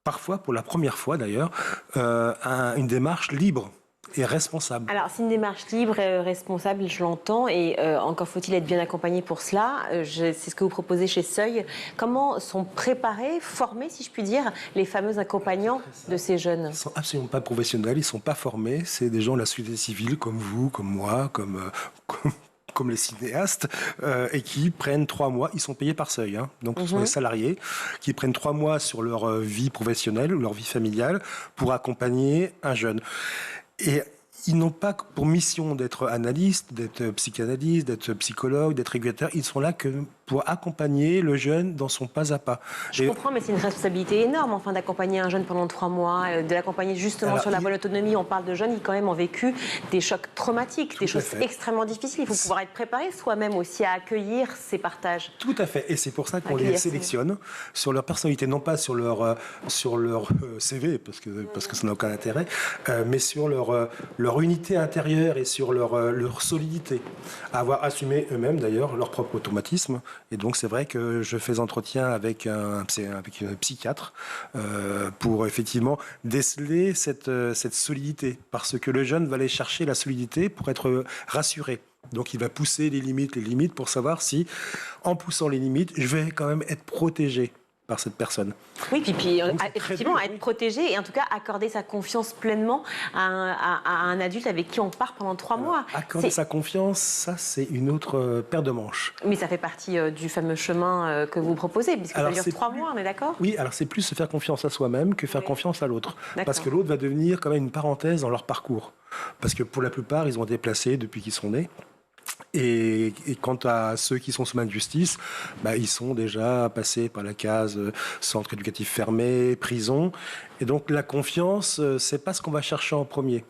parfois pour la première fois d'ailleurs, une démarche libre et responsable. Alors, c'est une démarche libre et responsable, je l'entends, et encore faut-il être bien accompagné pour cela. C'est ce que vous proposez chez Seuil. Comment sont préparés, formés, si je puis dire, les fameux accompagnants de ces jeunes ? Ils ne sont absolument pas professionnels, ils ne sont pas formés. C'est des gens de la société civile, comme vous, comme moi, comme les cinéastes, et qui prennent 3 mois, ils sont payés par Seuil, hein. Donc ce sont des salariés qui prennent 3 mois sur leur vie professionnelle ou leur vie familiale pour accompagner un jeune. Et ils n'ont pas pour mission d'être analystes, d'être psychanalystes, d'être psychologues, d'être régulateurs. Ils sont là que pour accompagner le jeune dans son pas à pas. Je comprends, mais c'est une responsabilité énorme, enfin, d'accompagner un jeune pendant 3 mois, de l'accompagner justement sur la bonne autonomie. On parle de jeunes qui quand même ont vécu des chocs traumatiques, des choses extrêmement difficiles. Il faut pouvoir être préparé soi-même aussi à accueillir ces partages. Tout à fait, et c'est pour ça qu'on les sélectionne sur leur personnalité, non pas sur leur CV, parce que ça n'a aucun intérêt, mais sur leur unité intérieure et sur leur solidité, à avoir assumé eux-mêmes d'ailleurs leur propre automatisme. Et donc c'est vrai que je fais entretien avec un psychiatre pour effectivement déceler cette solidité, parce que le jeune va aller chercher la solidité pour être rassuré. Donc il va pousser les limites pour savoir si, en poussant les limites, je vais quand même être protégé par cette personne. Oui, puis effectivement, être protégé et en tout cas accorder sa confiance pleinement à un adulte avec qui on part pendant 3 mois. Accorder sa confiance, ça c'est une autre paire de manches. Mais ça fait partie du fameux chemin que vous proposez, puisque ça dure 3 mois, on est d'accord ? Oui, alors c'est plus se faire confiance à soi-même que faire confiance à l'autre. Parce que l'autre va devenir quand même une parenthèse dans leur parcours. Parce que pour la plupart, ils ont été déplacés depuis qu'ils sont nés. Et quant à ceux qui sont sous main de justice, ils sont déjà passés par la case centre éducatif fermé, prison. Et donc la confiance, c'est pas ce qu'on va chercher en premier.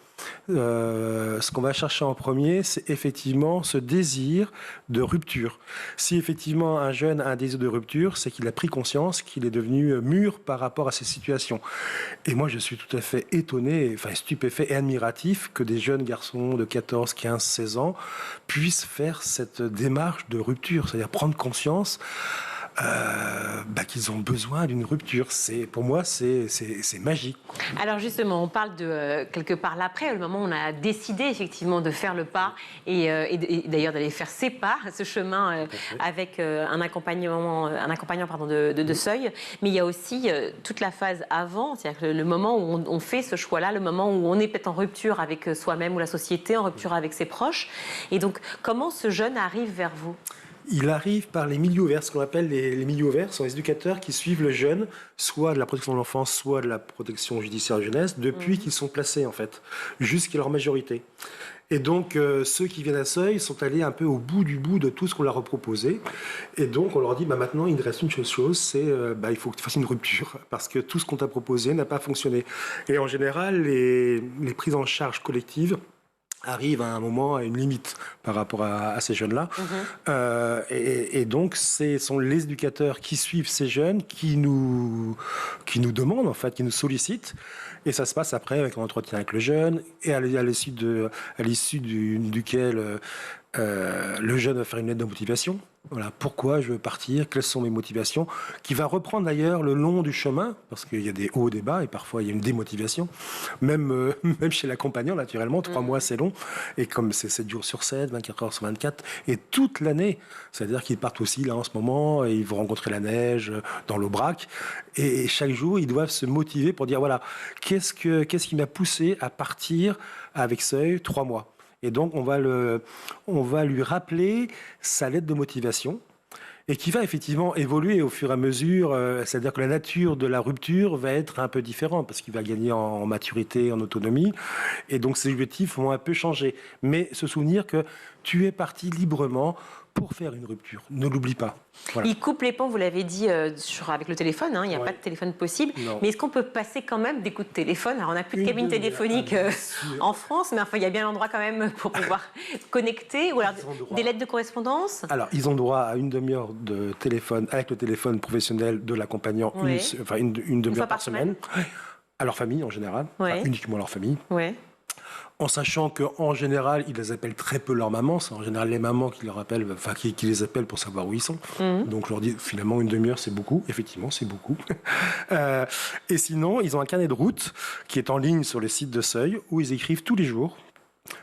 Ce qu'on va chercher en premier, c'est effectivement ce désir de rupture. Si effectivement un jeune a un désir de rupture, c'est qu'il a pris conscience qu'il est devenu mûr par rapport à ces situations. Et moi, je suis tout à fait étonné, stupéfait et admiratif que des jeunes garçons de 14, 15, 16 ans puissent faire cette démarche de rupture, c'est-à-dire prendre conscience qu'ils ont besoin d'une rupture. Pour moi, c'est magique. Alors justement, on parle de quelque part l'après, le moment où on a décidé effectivement de faire le pas et d'ailleurs d'aller faire ses pas, ce chemin avec un accompagnant de Seuil. Mais il y a aussi toute la phase avant, c'est-à-dire le moment où on fait ce choix-là, le moment où on est peut-être en rupture avec soi-même ou la société, en rupture avec ses proches. Et donc, comment ce jeune arrive vers vous ? Il arrive par les milieux ouverts, ce qu'on appelle les milieux ouverts, sont les éducateurs qui suivent le jeune, soit de la protection de l'enfance, soit de la protection judiciaire de jeunesse, depuis qu'ils sont placés, en fait, jusqu'à leur majorité. Et donc, ceux qui viennent à Seuil sont allés un peu au bout du bout de tout ce qu'on leur a proposé. Et donc, on leur dit, maintenant, il reste une chose, c'est il faut que tu fasses une rupture, parce que tout ce qu'on t'a proposé n'a pas fonctionné. Et en général, les prises en charge collectives arrive à un moment, à une limite par rapport à ces jeunes-là. Et donc, ce sont les éducateurs qui suivent ces jeunes, qui nous demandent, en fait, qui nous sollicitent. Et ça se passe après avec un entretien avec le jeune, et à l'issue duquel le jeune va faire une lettre de motivation. Voilà, pourquoi je veux partir, quelles sont mes motivations, qui va reprendre d'ailleurs le long du chemin, parce qu'il y a des hauts et des bas, et parfois il y a une démotivation, même chez l'accompagnant, naturellement, 3 mois c'est long, et comme c'est 7 jours sur 7, 24 heures sur 24, et toute l'année, c'est-à-dire qu'ils partent aussi là en ce moment, et ils vont rencontrer la neige dans l'Aubrac, et chaque jour ils doivent se motiver pour dire, voilà, qu'est-ce qui m'a poussé à partir avec Seuil 3 mois. Et donc, on va lui rappeler sa lettre de motivation et qui va effectivement évoluer au fur et à mesure. C'est-à-dire que la nature de la rupture va être un peu différente parce qu'il va gagner en maturité, en autonomie. Et donc, ses objectifs vont un peu changer. Mais se souvenir que tu es parti librement pour faire une rupture. Ne l'oublie pas. Voilà. Il coupe les ponts, vous l'avez dit, avec le téléphone, hein, il n'y a pas de téléphone possible. Non. Mais est-ce qu'on peut passer quand même des coups de téléphone? Alors, on n'a plus de cabine téléphonique en France, mais enfin, il y a bien l'endroit quand même pour pouvoir connecter. Ou alors des lettres de correspondance? Alors, ils ont droit à une demi-heure de téléphone avec le téléphone professionnel de l'accompagnant, une demi-heure par semaine. À leur famille en général, uniquement à leur famille. En sachant qu'en général, ils les appellent très peu leur maman. C'est en général les mamans qui leur appellent, qui les appellent pour savoir où ils sont. Donc je leur dis, finalement, une demi-heure, c'est beaucoup. Effectivement, c'est beaucoup. Et sinon, ils ont un carnet de route qui est en ligne sur le site de Seuil, où ils écrivent tous les jours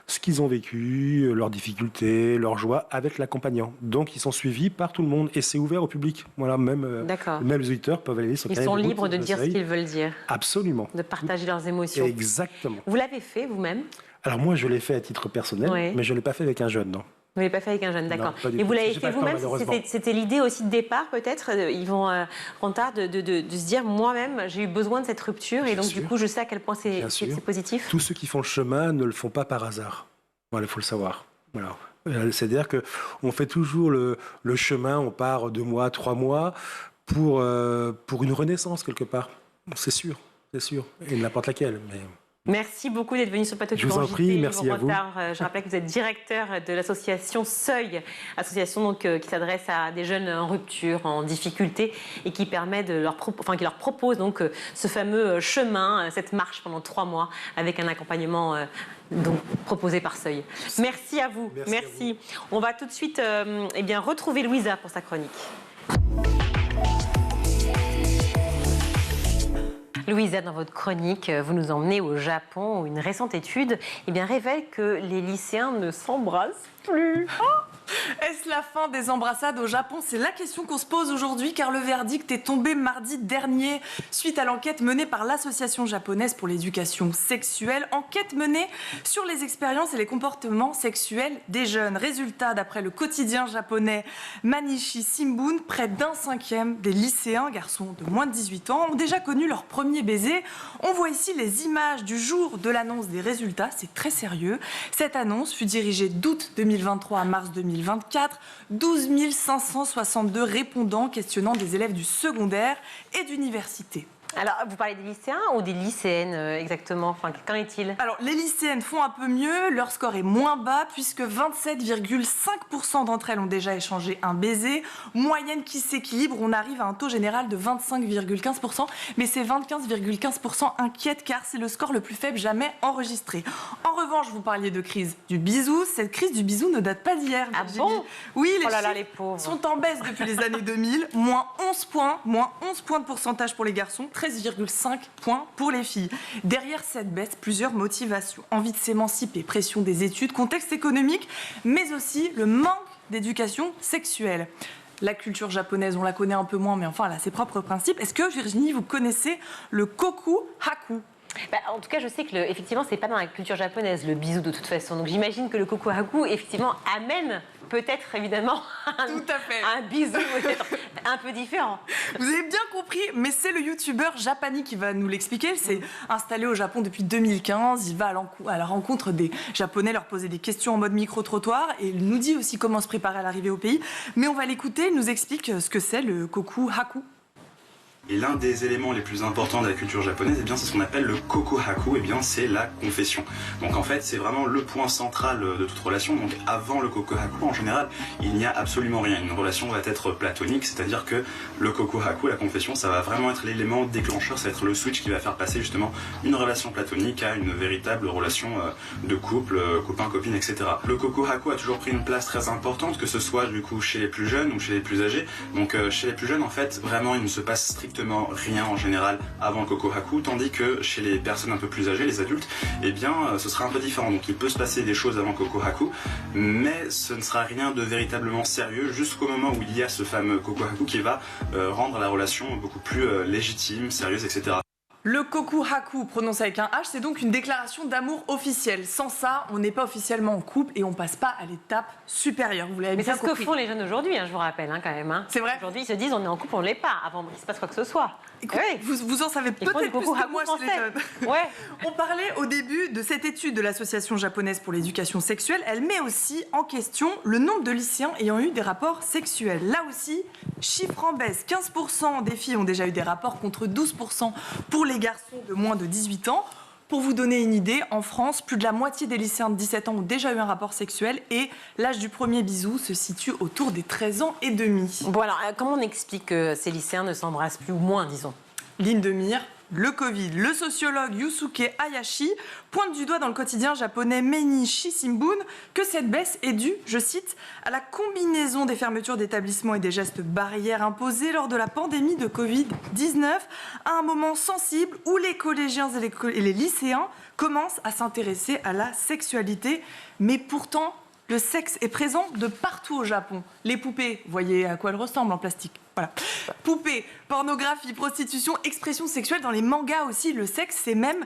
ce qu'ils ont vécu, leurs difficultés, leurs joies avec l'accompagnant. Donc ils sont suivis par tout le monde et c'est ouvert au public. Voilà, même les auditeurs peuvent aller sur le carnet de route. Ils sont libres de dire ce qu'ils veulent dire. Absolument. De partager leurs émotions. Exactement. Vous l'avez fait vous-même? Alors moi, je l'ai fait à titre personnel, mais je ne l'ai pas fait avec un jeune, non. Vous ne l'avez pas fait avec un jeune, d'accord. Et vous l'avez fait vous-même? C'était l'idée aussi de départ, peut-être, Yvan Contard, de se dire, moi-même, j'ai eu besoin de cette rupture, et donc du coup, je sais à quel point c'est positif. Tous ceux qui font le chemin ne le font pas par hasard. Voilà, il faut le savoir. Voilà. C'est-à-dire qu'on fait toujours le chemin, on part 2 mois, 3 mois, pour une renaissance, quelque part. C'est sûr. Et n'importe laquelle, mais... Merci beaucoup d'être venu sur le plateau du Je vous en prie, merci à vous. Je rappelle que vous êtes directeur de l'association Seuil, association donc, qui s'adresse à des jeunes en rupture, en difficulté, et qui permet qui leur propose donc ce fameux chemin, cette marche pendant 3 mois, avec un accompagnement donc proposé par Seuil. Merci à vous. Merci. On va tout de suite retrouver Louisa pour sa chronique. Louisa, dans votre chronique, vous nous emmenez au Japon où une récente étude révèle que les lycéens ne s'embrassent plus. Est-ce la fin des embrassades au Japon? C'est la question qu'on se pose aujourd'hui car le verdict est tombé mardi dernier suite à l'enquête menée par l'Association japonaise pour l'éducation sexuelle. Enquête menée sur les expériences et les comportements sexuels des jeunes. Résultat, d'après le quotidien japonais Mainichi Shimbun, près d'1/5 des lycéens, garçons de moins de 18 ans, ont déjà connu leur premier baiser. On voit ici les images du jour de l'annonce des résultats. C'est très sérieux. Cette annonce fut dirigée d'août 2023 à mars 2024. 12 562 répondants questionnant des élèves du secondaire et d'université. Alors, vous parlez des lycéens ou des lycéennes exactement? Enfin, qu'en est-il? Alors, les lycéennes font un peu mieux. Leur score est moins bas puisque 27,5% d'entre elles ont déjà échangé un baiser. Moyenne qui s'équilibre, on arrive à un taux général de 25,15%. Mais ces 25,15% inquiètent car c'est le score le plus faible jamais enregistré. En revanche, vous parliez de crise du bisou. Cette crise du bisou ne date pas d'hier. Ah bon? Oui, les chiffres sont en baisse depuis les années 2000. Moins 11 points de pourcentage pour les garçons. 13,5 points pour les filles. Derrière cette baisse, plusieurs motivations. Envie de s'émanciper, pression des études, contexte économique, mais aussi le manque d'éducation sexuelle. La culture japonaise, on la connaît un peu moins, mais enfin, elle a ses propres principes. Est-ce que, Virginie, vous connaissez le koku-haku? En tout cas, je sais que effectivement, c'est pas dans la culture japonaise le bisou de toute façon. Donc j'imagine que le koku-haku effectivement amène peut-être évidemment un bisou peut-être un peu différent. Vous avez bien compris, mais c'est le youtubeur Japani qui va nous l'expliquer. Il s'est installé au Japon depuis 2015. Il va à la rencontre des Japonais, leur poser des questions en mode micro-trottoir et il nous dit aussi comment se préparer à l'arrivée au pays. Mais on va l'écouter, il nous explique ce que c'est le koku-haku. Et l'un des éléments les plus importants de la culture japonaise, c'est ce qu'on appelle le koku-haku, c'est la confession. Donc en fait, c'est vraiment le point central de toute relation. Donc avant le koku-haku, en général, il n'y a absolument rien. Une relation va être platonique, c'est-à-dire que le koku-haku, la confession, ça va vraiment être l'élément déclencheur, ça va être le switch qui va faire passer justement une relation platonique à une véritable relation de couple, copain-copine, etc. Le koku-haku a toujours pris une place très importante, que ce soit du coup chez les plus jeunes ou chez les plus âgés. Donc chez les plus jeunes, en fait, vraiment, il ne se passe strictement rien en général avant le koku-haku, tandis que chez les personnes un peu plus âgées, les adultes, ce sera un peu différent. Donc il peut se passer des choses avant le koku-haku, mais ce ne sera rien de véritablement sérieux jusqu'au moment où il y a ce fameux koku-haku qui va rendre la relation beaucoup plus légitime, sérieuse, etc. Le kokuhaku, prononcé avec un H, c'est donc une déclaration d'amour officielle. Sans ça, on n'est pas officiellement en couple et on passe pas à l'étape supérieure. Vous l'avez Mais bien c'est ce que compris. font les jeunes aujourd'hui, je vous rappelle, quand même. C'est vrai. Aujourd'hui, ils se disent on est en couple, on ne l'est pas, avant qu'il se passe quoi que ce soit. Écoute, vous en savez peut-être plus que moi chez les jeunes. Ouais. On parlait au début de cette étude de l'Association japonaise pour l'éducation sexuelle. Elle met aussi en question le nombre de lycéens ayant eu des rapports sexuels. Là aussi, chiffre en baisse. 15% des filles ont déjà eu des rapports contre 12% pour les garçons de moins de 18 ans. Pour vous donner une idée, en France, plus de la moitié des lycéens de 17 ans ont déjà eu un rapport sexuel et l'âge du premier bisou se situe autour des 13 ans et demi. Bon alors, comment on explique que ces lycéens ne s'embrassent plus ou moins, disons? Ligne de mire, le Covid. Le sociologue Yusuke Hayashi pointe du doigt dans le quotidien japonais Mainichi Shimbun que cette baisse est due, je cite, à la combinaison des fermetures d'établissements et des gestes barrières imposés lors de la pandémie de Covid-19 à un moment sensible où les collégiens et les lycéens commencent à s'intéresser à la sexualité. Mais pourtant, le sexe est présent de partout au Japon. Les poupées, voyez à quoi elles ressemblent en plastique. Voilà. Poupées, pornographie, prostitution, expression sexuelle dans les mangas aussi. Le sexe, c'est même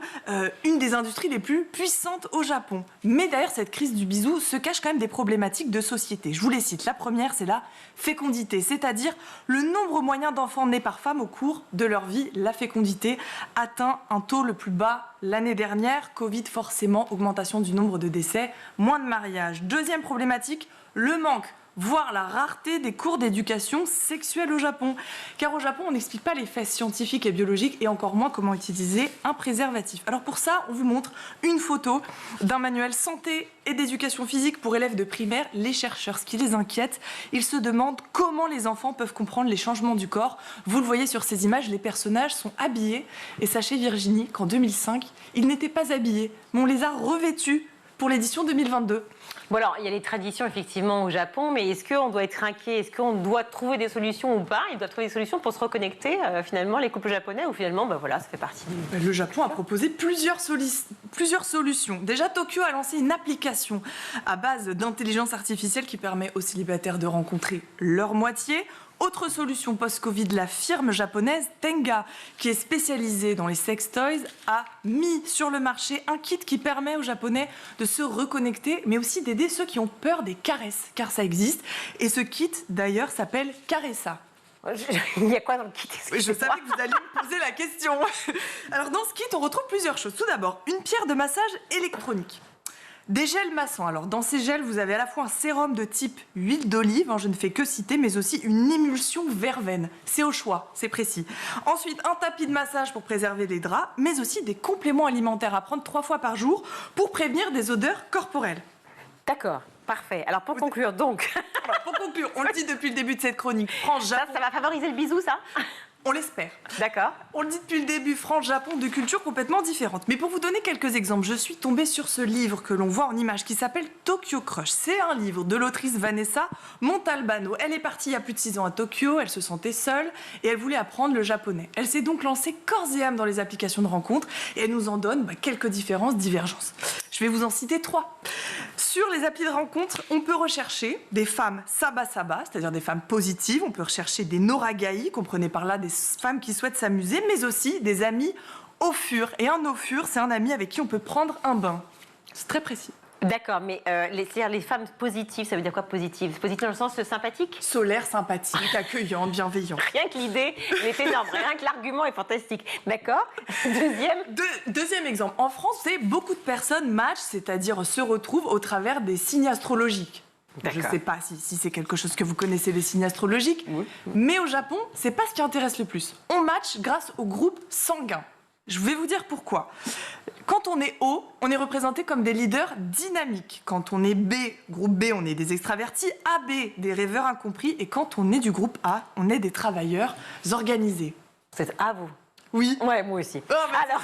une des industries les plus puissantes au Japon. Mais derrière cette crise du bisou se cachent quand même des problématiques de société. Je vous les cite. La première, c'est la fécondité, c'est-à-dire le nombre moyen d'enfants nés par femme au cours de leur vie. La fécondité atteint un taux le plus bas l'année dernière. Covid, forcément, augmentation du nombre de décès, moins de mariages. Deuxième problématique, le manque, voire la rareté des cours d'éducation sexuelle au Japon. Car au Japon, on n'explique pas les faits scientifiques et biologiques et encore moins comment utiliser un préservatif. Alors pour ça, on vous montre une photo d'un manuel santé et d'éducation physique pour élèves de primaire. Les chercheurs, ce qui les inquiète, ils se demandent comment les enfants peuvent comprendre les changements du corps. Vous le voyez sur ces images, les personnages sont habillés. Et sachez Virginie qu'en 2005, ils n'étaient pas habillés, mais on les a revêtus pour l'édition 2022. Bon alors, il y a les traditions effectivement au Japon, mais est-ce qu'on doit être inquiet? Est-ce qu'on doit trouver des solutions ou pas? Ils doivent trouver des solutions pour se reconnecter finalement, les couples japonais, ou finalement, voilà, ça fait partie du... Le Japon a proposé plusieurs solutions. Déjà, Tokyo a lancé une application à base d'intelligence artificielle qui permet aux célibataires de rencontrer leur moitié. Autre solution post-Covid, la firme japonaise Tenga, qui est spécialisée dans les sex toys, a mis sur le marché un kit qui permet aux Japonais de se reconnecter, mais aussi d'aider ceux qui ont peur des caresses, car ça existe. Et ce kit, d'ailleurs, s'appelle Caressa. Il y a quoi dans le kit? Je savais que vous alliez me poser la question. Alors, dans ce kit, on retrouve plusieurs choses. Tout d'abord, une pierre de massage électronique. Des gels massants. Alors, dans ces gels, vous avez à la fois un sérum de type huile d'olive, je ne fais que citer, mais aussi une émulsion verveine. C'est au choix, c'est précis. Ensuite, un tapis de massage pour préserver les draps, mais aussi des compléments alimentaires à prendre 3 fois par jour pour prévenir des odeurs corporelles. D'accord, parfait. Alors, pour conclure, donc... Alors, pour conclure, on le dit depuis le début de cette chronique, France-Japon... Ça va favoriser le bisou, ça? On l'espère. D'accord. On le dit depuis le début, France-Japon, de cultures complètement différentes. Mais pour vous donner quelques exemples, je suis tombée sur ce livre que l'on voit en image qui s'appelle Tokyo Crush. C'est un livre de l'autrice Vanessa Montalbano. Elle est partie il y a plus de 6 ans à Tokyo, elle se sentait seule et elle voulait apprendre le japonais. Elle s'est donc lancée corps et âme dans les applications de rencontres et elle nous en donne quelques divergences. Je vais vous en citer 3. Sur les applis de rencontres, on peut rechercher des femmes saba-saba, c'est-à-dire des femmes positives. On peut rechercher des noragai, comprenez par là des femmes qui souhaitent s'amuser, mais aussi des amis au fur. Et un au fur, c'est un ami avec qui on peut prendre un bain. C'est très précis. D'accord, mais c'est-à-dire les femmes positives, ça veut dire quoi positive? Positive dans le sens sympathique? Solaire, sympathique, accueillante, bienveillant. Rien que l'idée est énorme, rien que l'argument est fantastique. D'accord. Deuxième exemple. En France, beaucoup de personnes matchent, c'est-à-dire se retrouvent au travers des signes astrologiques. Je ne sais pas si c'est quelque chose que vous connaissez, les signes astrologiques, oui. Mais au Japon, c'est pas ce qui intéresse le plus. On match grâce au groupe sanguin. Je vais vous dire pourquoi. Quand on est O, on est représenté comme des leaders dynamiques. Quand on est B, groupe B, on est des extravertis. AB, des rêveurs incompris. Et quand on est du groupe A, on est des travailleurs organisés. Vous êtes A, vous? Oui. Ouais, moi aussi. Oh, alors,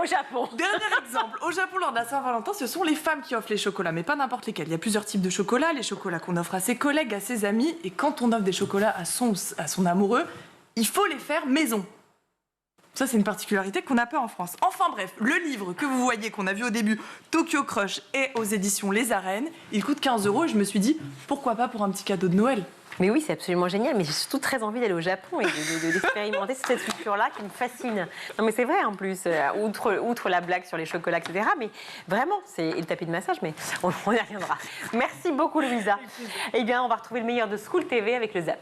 au Japon. Dernier exemple. Au Japon, lors de la Saint-Valentin, ce sont les femmes qui offrent les chocolats, mais pas n'importe lesquels. Il y a plusieurs types de chocolats. Les chocolats qu'on offre à ses collègues, à ses amis. Et quand on offre des chocolats à son amoureux, il faut les faire maison. Ça, c'est une particularité qu'on n'a pas en France. Enfin bref, le livre que vous voyez, qu'on a vu au début, Tokyo Crush, est aux éditions Les Arènes. Il coûte 15 € et je me suis dit, pourquoi pas pour un petit cadeau de Noël? Mais oui, c'est absolument génial, mais j'ai surtout très envie d'aller au Japon et d'expérimenter cette culture-là qui me fascine. Non mais c'est vrai en plus, outre la blague sur les chocolats, etc. Mais vraiment, et le tapis de massage, mais on y reviendra. Merci beaucoup Louisa. Eh bien, on va retrouver le meilleur de School TV avec le Zap.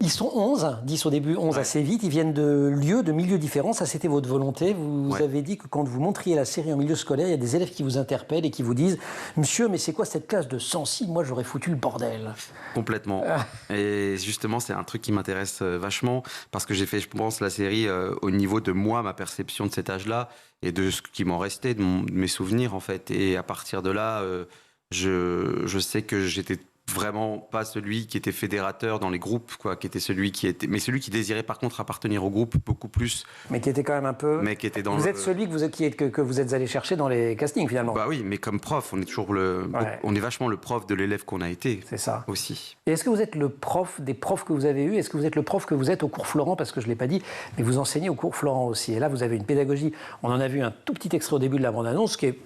Ils sont 11, 10 au début, 11 assez vite. Ils viennent de milieux différents. Ça, c'était votre volonté. Vous avez dit que quand vous montriez la série en milieu scolaire, il y a des élèves qui vous interpellent et qui vous disent « Monsieur, mais c'est quoi cette classe de 106 ? Moi, j'aurais foutu le bordel. » Complètement. Et justement, c'est un truc qui m'intéresse vachement parce que j'ai fait, je pense, la série au niveau de moi, ma perception de cet âge-là et de ce qui m'en restait, de mes souvenirs, en fait. Et à partir de là, je sais que j'étais vraiment pas celui qui était fédérateur dans les groupes, quoi, qui était celui qui désirait par contre appartenir au groupe beaucoup plus. Mais qui était quand même un peu. Mais qui était dans. Vous êtes celui que vous êtes allé chercher dans les castings finalement. Bah oui, mais comme prof, on est toujours on est vachement le prof de l'élève qu'on a été. C'est ça. Aussi. Et est-ce que vous êtes le prof des profs que vous avez eus ? Est-ce que vous êtes le prof que vous êtes au cours Florent ? Parce que je l'ai pas dit, mais vous enseignez au cours Florent aussi. Et là, vous avez une pédagogie. On en a vu un tout petit extrait au début de la bande-annonce qui est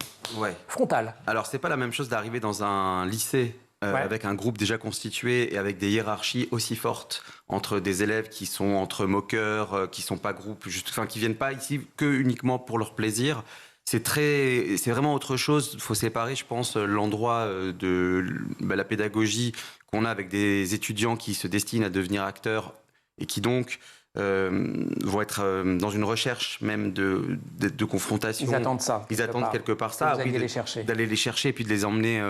frontale. Alors c'est pas la même chose d'arriver dans un lycée. Avec un groupe déjà constitué et avec des hiérarchies aussi fortes entre des élèves qui sont entre moqueurs, qui sont pas groupes, qui viennent pas ici que uniquement pour leur plaisir. C'est vraiment autre chose. Il faut séparer, je pense, l'endroit de la pédagogie qu'on a avec des étudiants qui se destinent à devenir acteurs et qui donc vont être dans une recherche même de confrontation. Ils attendent ça. Ils attendent quelque part ça. D'aller les chercher et puis de les emmener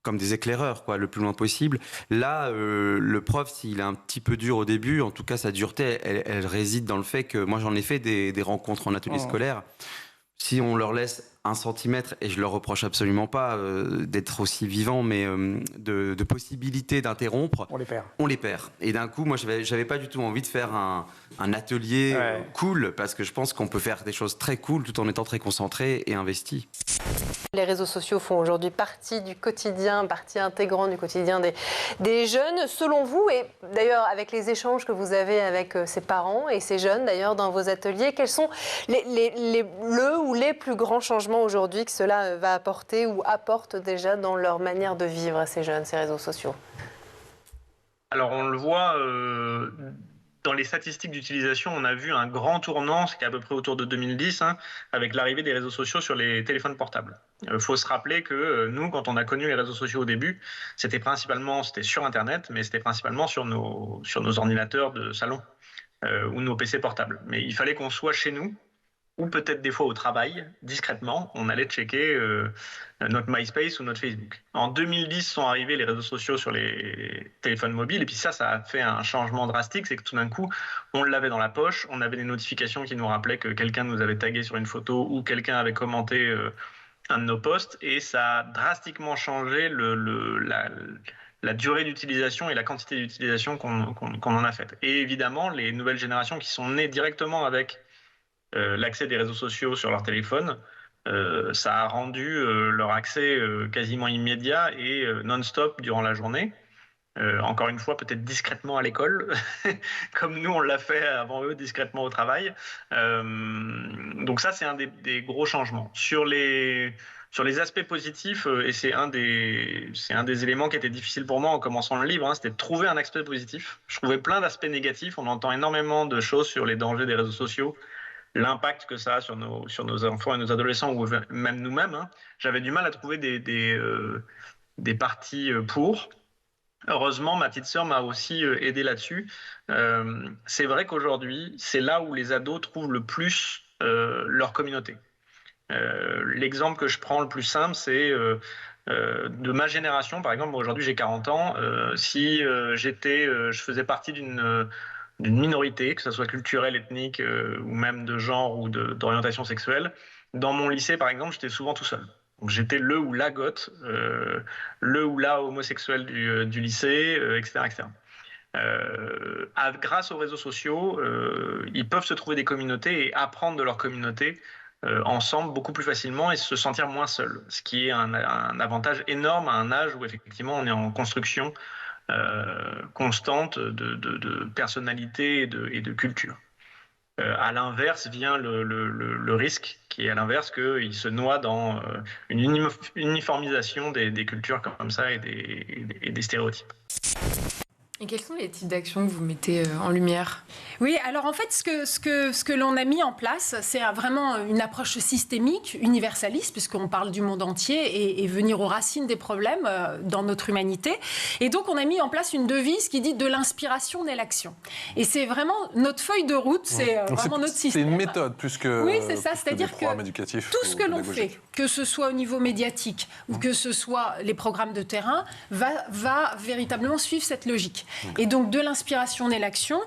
comme des éclaireurs, quoi, le plus loin possible. Là, le prof, s'il est un petit peu dur au début, en tout cas, sa dureté, elle réside dans le fait que moi, j'en ai fait des rencontres en atelier scolaire. Si on leur laisse 1 centimètre, et je leur reproche absolument pas d'être aussi vivants, mais de possibilités d'interrompre, on les perd. Et d'un coup, moi, j'avais pas du tout envie de faire un atelier cool, parce que je pense qu'on peut faire des choses très cool tout en étant très concentré et investi. Les réseaux sociaux font aujourd'hui partie du quotidien, partie intégrante du quotidien des jeunes. Selon vous, et d'ailleurs avec les échanges que vous avez avec ces parents et ces jeunes d'ailleurs dans vos ateliers, quels sont les plus grands changements aujourd'hui que cela va apporter ou apporte déjà dans leur manière de vivre ces jeunes, ces réseaux sociaux ? Alors on le voit dans les statistiques d'utilisation, on a vu un grand tournant, c'est à peu près autour de 2010, avec l'arrivée des réseaux sociaux sur les téléphones portables. Il faut se rappeler que nous, quand on a connu les réseaux sociaux au début, c'était sur Internet, mais c'était principalement sur nos ordinateurs de salon ou nos PC portables. Mais il fallait qu'on soit chez nous, ou peut-être des fois au travail, discrètement, on allait checker notre MySpace ou notre Facebook. En 2010 sont arrivés les réseaux sociaux sur les téléphones mobiles, et puis ça a fait un changement drastique, c'est que tout d'un coup, on l'avait dans la poche, on avait des notifications qui nous rappelaient que quelqu'un nous avait tagué sur une photo ou quelqu'un avait commenté un de nos posts, et ça a drastiquement changé la durée d'utilisation et la quantité d'utilisation qu'on en a faite. Et évidemment, les nouvelles générations qui sont nées directement avec l'accès des réseaux sociaux sur leur téléphone, ça a rendu leur accès quasiment immédiat et non-stop durant la journée. Encore une fois, peut-être discrètement à l'école, comme nous on l'a fait avant eux discrètement au travail. Donc ça, c'est un des gros changements. Sur les aspects positifs, et c'est un des éléments qui était difficile pour moi en commençant le livre, c'était de trouver un aspect positif. Je trouvais plein d'aspects négatifs. On entend énormément de choses sur les dangers des réseaux sociaux, l'impact que ça a sur nos enfants et nos adolescents, ou même nous-mêmes. J'avais du mal à trouver des parties pour. Heureusement, ma petite sœur m'a aussi aidé là-dessus. C'est vrai qu'aujourd'hui, c'est là où les ados trouvent le plus leur communauté. L'exemple que je prends le plus simple, c'est de ma génération. Par exemple, aujourd'hui j'ai 40 ans. Si je faisais partie d'une minorité, que ce soit culturelle, ethnique ou même de genre ou d'orientation sexuelle, dans mon lycée par exemple, j'étais souvent tout seul. Donc, j'étais le ou la goth, le ou la homosexuel du lycée, etc. Grâce aux réseaux sociaux, ils peuvent se trouver des communautés et apprendre de leur communauté ensemble beaucoup plus facilement et se sentir moins seuls, ce qui est un avantage énorme à un âge où effectivement on est en construction constante de personnalité et de culture. À l'inverse vient le risque, qui est à l'inverse qu'il se noie dans une uniformisation des cultures comme ça et des stéréotypes. Et quels sont les types d'actions que vous mettez en lumière ? Oui, alors en fait, ce que l'on a mis en place, c'est vraiment une approche systémique, universaliste, puisqu'on parle du monde entier et venir aux racines des problèmes dans notre humanité. Et donc, on a mis en place une devise qui dit « de l'inspiration naît l'action ». Et c'est vraiment notre feuille de route, c'est vraiment notre système. C'est une méthode plus que oui, c'est ça, c'est-à-dire que tout ce que l'on fait, que ce soit au niveau médiatique ou que ce soit les programmes de terrain, va véritablement suivre cette logique. Et donc, de l'inspiration naît l'action.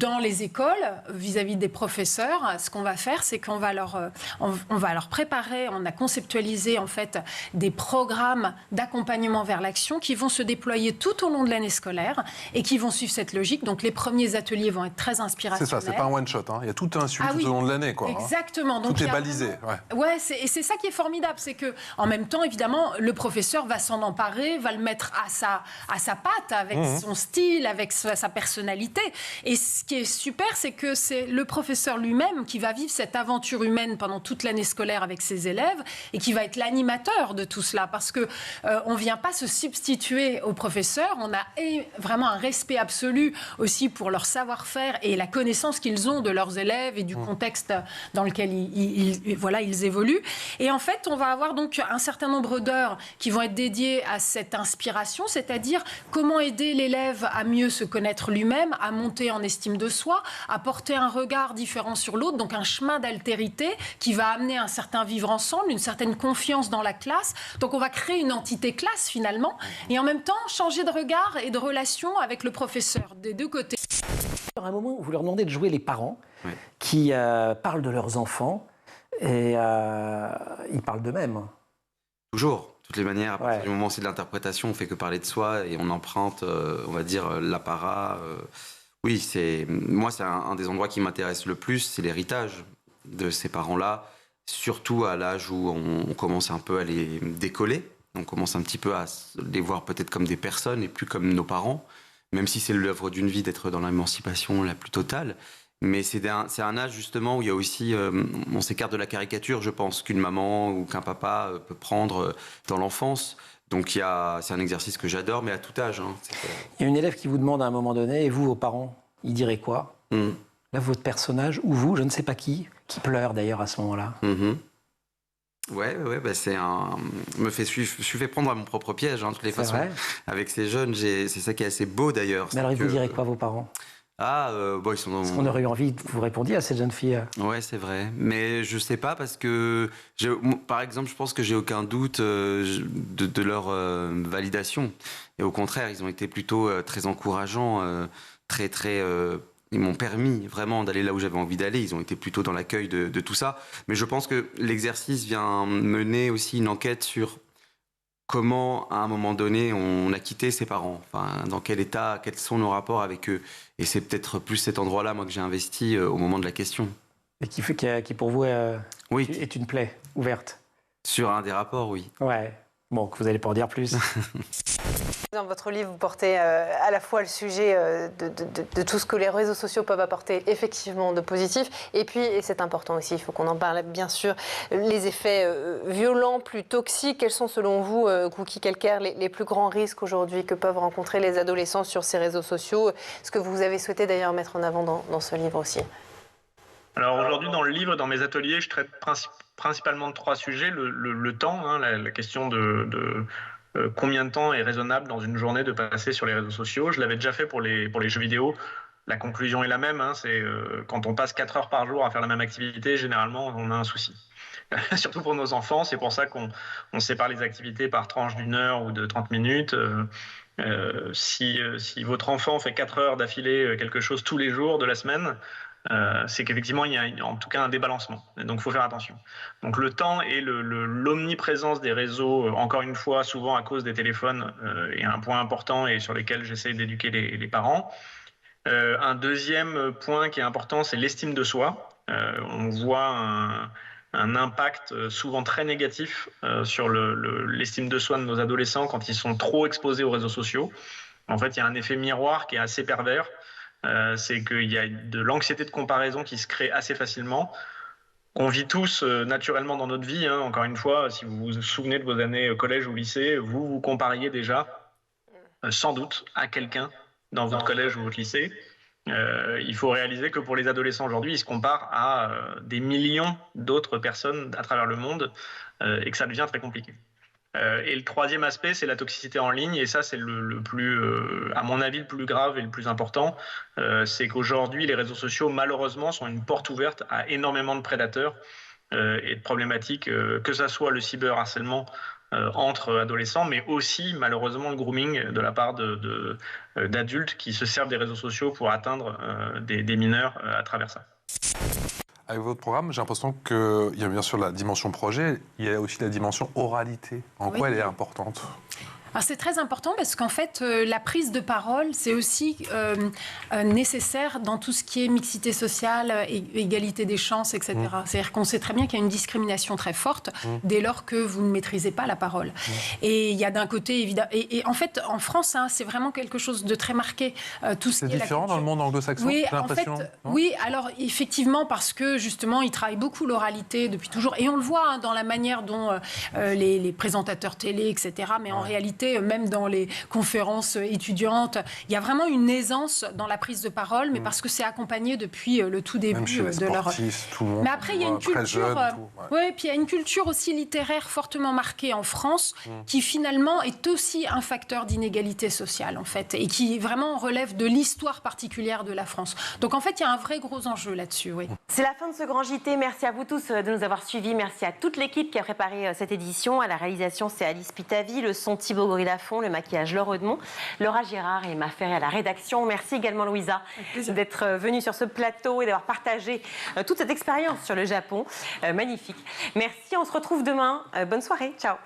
Dans les écoles, vis-à-vis des professeurs, ce qu'on va faire, c'est qu'on va leur préparer, on a conceptualisé en fait des programmes d'accompagnement vers l'action qui vont se déployer tout au long de l'année scolaire et qui vont suivre cette logique. Donc, les premiers ateliers vont être très inspirationnels. C'est ça, c'est pas un one-shot. Hein. Il y a tout un suivi tout au long de l'année. Quoi, exactement. Donc, tout est balisé. Ouais, et c'est ça qui est formidable. C'est qu'en même temps, évidemment, le professeur va s'en emparer, va le mettre à sa patte, avec son style, avec sa personnalité. Et ce qui est super, c'est que c'est le professeur lui-même qui va vivre cette aventure humaine pendant toute l'année scolaire avec ses élèves et qui va être l'animateur de tout cela. Parce qu'on ne vient pas se substituer aux professeurs. On a vraiment un respect absolu aussi pour leur savoir-faire et la connaissance qu'ils ont de leurs élèves et du contexte dans lequel ils évoluent. Et en fait, on va avoir donc un certain nombre d'heures qui vont être dédiées à cette inspiration, c'est-à-dire comment aider l'élève à mieux se connaître lui-même, à monter en estime de soi, à porter un regard différent sur l'autre, donc un chemin d'altérité qui va amener un certain vivre ensemble, une certaine confiance dans la classe. Donc on va créer une entité classe finalement, et en même temps changer de regard et de relation avec le professeur des deux côtés. À un moment, vous leur demandez de jouer les parents qui parlent de leurs enfants et ils parlent d'eux-mêmes. Toujours. De toutes les manières, à partir du moment où c'est de l'interprétation, on ne fait que parler de soi et on emprunte, on va dire, l'apparat. Oui, moi, c'est un des endroits qui m'intéresse le plus, c'est l'héritage de ces parents-là, surtout à l'âge où on commence un peu à les décoller. On commence un petit peu à les voir peut-être comme des personnes et plus comme nos parents, même si c'est l'œuvre d'une vie d'être dans l'émancipation la plus totale. Mais c'est un âge justement où il y a aussi, on s'écarte de la caricature, je pense, qu'une maman ou qu'un papa peut prendre dans l'enfance. Donc c'est un exercice que j'adore, mais à tout âge. Hein. Il y a une élève qui vous demande à un moment donné, et vous, vos parents, ils diraient quoi ? Là, votre personnage, ou vous, je ne sais pas qui pleure d'ailleurs à ce moment-là. Ouais, bah je suis fait prendre à mon propre piège, de toutes les façons. Vrai. Avec ces jeunes, c'est ça qui est assez beau d'ailleurs. Mais alors, ils vous diraient quoi, vos parents ? Ils sont dans... Parce qu'on aurait eu envie que vous répondiez à cette jeune fille. Ouais, c'est vrai. Mais je sais pas parce que, par exemple, je pense que j'ai aucun doute de leur validation. Et au contraire, ils ont été plutôt très encourageants, ils m'ont permis vraiment d'aller là où j'avais envie d'aller. Ils ont été plutôt dans l'accueil de tout ça. Mais je pense que l'exercice vient mener aussi une enquête sur comment, à un moment donné, on a quitté ses parents, dans quel état, quels sont nos rapports avec eux. Et c'est peut-être plus cet endroit-là, moi, que j'ai investi au moment de la question. Et qui pour vous, est une plaie ouverte. Sur un des rapports, oui. Ouais. Bon, que vous n'allez pas en dire plus. Dans votre livre, vous portez à la fois le sujet de tout ce que les réseaux sociaux peuvent apporter effectivement de positif, et puis, et c'est important aussi, il faut qu'on en parle bien sûr, les effets violents, plus toxiques. Quels sont selon vous, Cookie Calcaire, les plus grands risques aujourd'hui que peuvent rencontrer les adolescents sur ces réseaux sociaux ? Ce que vous avez souhaité d'ailleurs mettre en avant dans ce livre aussi. Alors aujourd'hui, dans le livre, dans mes ateliers, je traite principalement de 3 sujets. Le temps, la question de combien de temps est raisonnable dans une journée de passer sur les réseaux sociaux. Je l'avais déjà fait pour les jeux vidéo. La conclusion est la même, c'est quand on passe 4 heures par jour à faire la même activité, généralement on a un souci. Surtout pour nos enfants, c'est pour ça qu'on sépare les activités par tranche d'1 heure ou de 30 minutes. Si votre enfant fait 4 heures d'affilée quelque chose tous les jours de la semaine, c'est qu'effectivement il y a en tout cas un débalancement, donc il faut faire attention. Donc le temps et l'omniprésence des réseaux, encore une fois souvent à cause des téléphones, est un point important et sur lequel j'essaie d'éduquer les parents. Un deuxième point qui est important, c'est l'estime de soi. On voit un impact souvent très négatif sur l'estime de soi de nos adolescents quand ils sont trop exposés aux réseaux sociaux. En fait, il y a un effet miroir qui est assez pervers. c'est qu'il y a de l'anxiété de comparaison qui se crée assez facilement, qu'on vit tous naturellement dans notre vie. Encore une fois, si vous vous souvenez de vos années collège ou lycée, vous vous compariez déjà sans doute à quelqu'un dans votre collège ou votre lycée. Il faut réaliser que pour les adolescents aujourd'hui, ils se comparent à des millions d'autres personnes à travers le monde et que ça devient très compliqué. Et le troisième aspect, c'est la toxicité en ligne, et ça c'est le plus, à mon avis, le plus grave et le plus important. C'est qu'aujourd'hui, les réseaux sociaux, malheureusement, sont une porte ouverte à énormément de prédateurs et de problématiques, que ça soit le cyberharcèlement entre adolescents, mais aussi malheureusement le grooming de la part d'adultes qui se servent des réseaux sociaux pour atteindre des mineurs à travers ça. Avec votre programme, j'ai l'impression qu'il y a bien sûr la dimension projet, il y a aussi la dimension oralité. En quoi elle est importante ? Alors c'est très important parce qu'en fait, la prise de parole, c'est aussi nécessaire dans tout ce qui est mixité sociale, égalité des chances, etc. C'est-à-dire qu'on sait très bien qu'il y a une discrimination très forte dès lors que vous ne maîtrisez pas la parole. Et il y a d'un côté, évidemment... Et en fait, en France, c'est vraiment quelque chose de très marqué. C'est différent dans le monde anglo-saxon, oui, j'ai l'impression. En fait, oui, alors effectivement, parce que justement, ils travaillent beaucoup l'oralité depuis toujours. Et on le voit dans la manière dont les présentateurs télé, etc. Mais en réalité, même dans les conférences étudiantes, il y a vraiment une aisance dans la prise de parole, mais parce que c'est accompagné depuis le tout début de leur... Tout le monde, mais après, il y a une culture, puis il y a une culture aussi littéraire fortement marquée en France, qui finalement est aussi un facteur d'inégalité sociale, en fait, et qui vraiment relève de l'histoire particulière de la France. Donc en fait, il y a un vrai gros enjeu là-dessus, oui. C'est la fin de ce grand JT. Merci à vous tous de nous avoir suivis. Merci à toute l'équipe qui a préparé cette édition. À la réalisation, c'est Alice Pitavi, le son Thibaut Gorillafont, le maquillage Laure Redemont, Laura Girard et Emma Ferré à la rédaction. Merci également Louisa d'être venue sur ce plateau et d'avoir partagé toute cette expérience sur le Japon. Magnifique. Merci, on se retrouve demain. Bonne soirée. Ciao.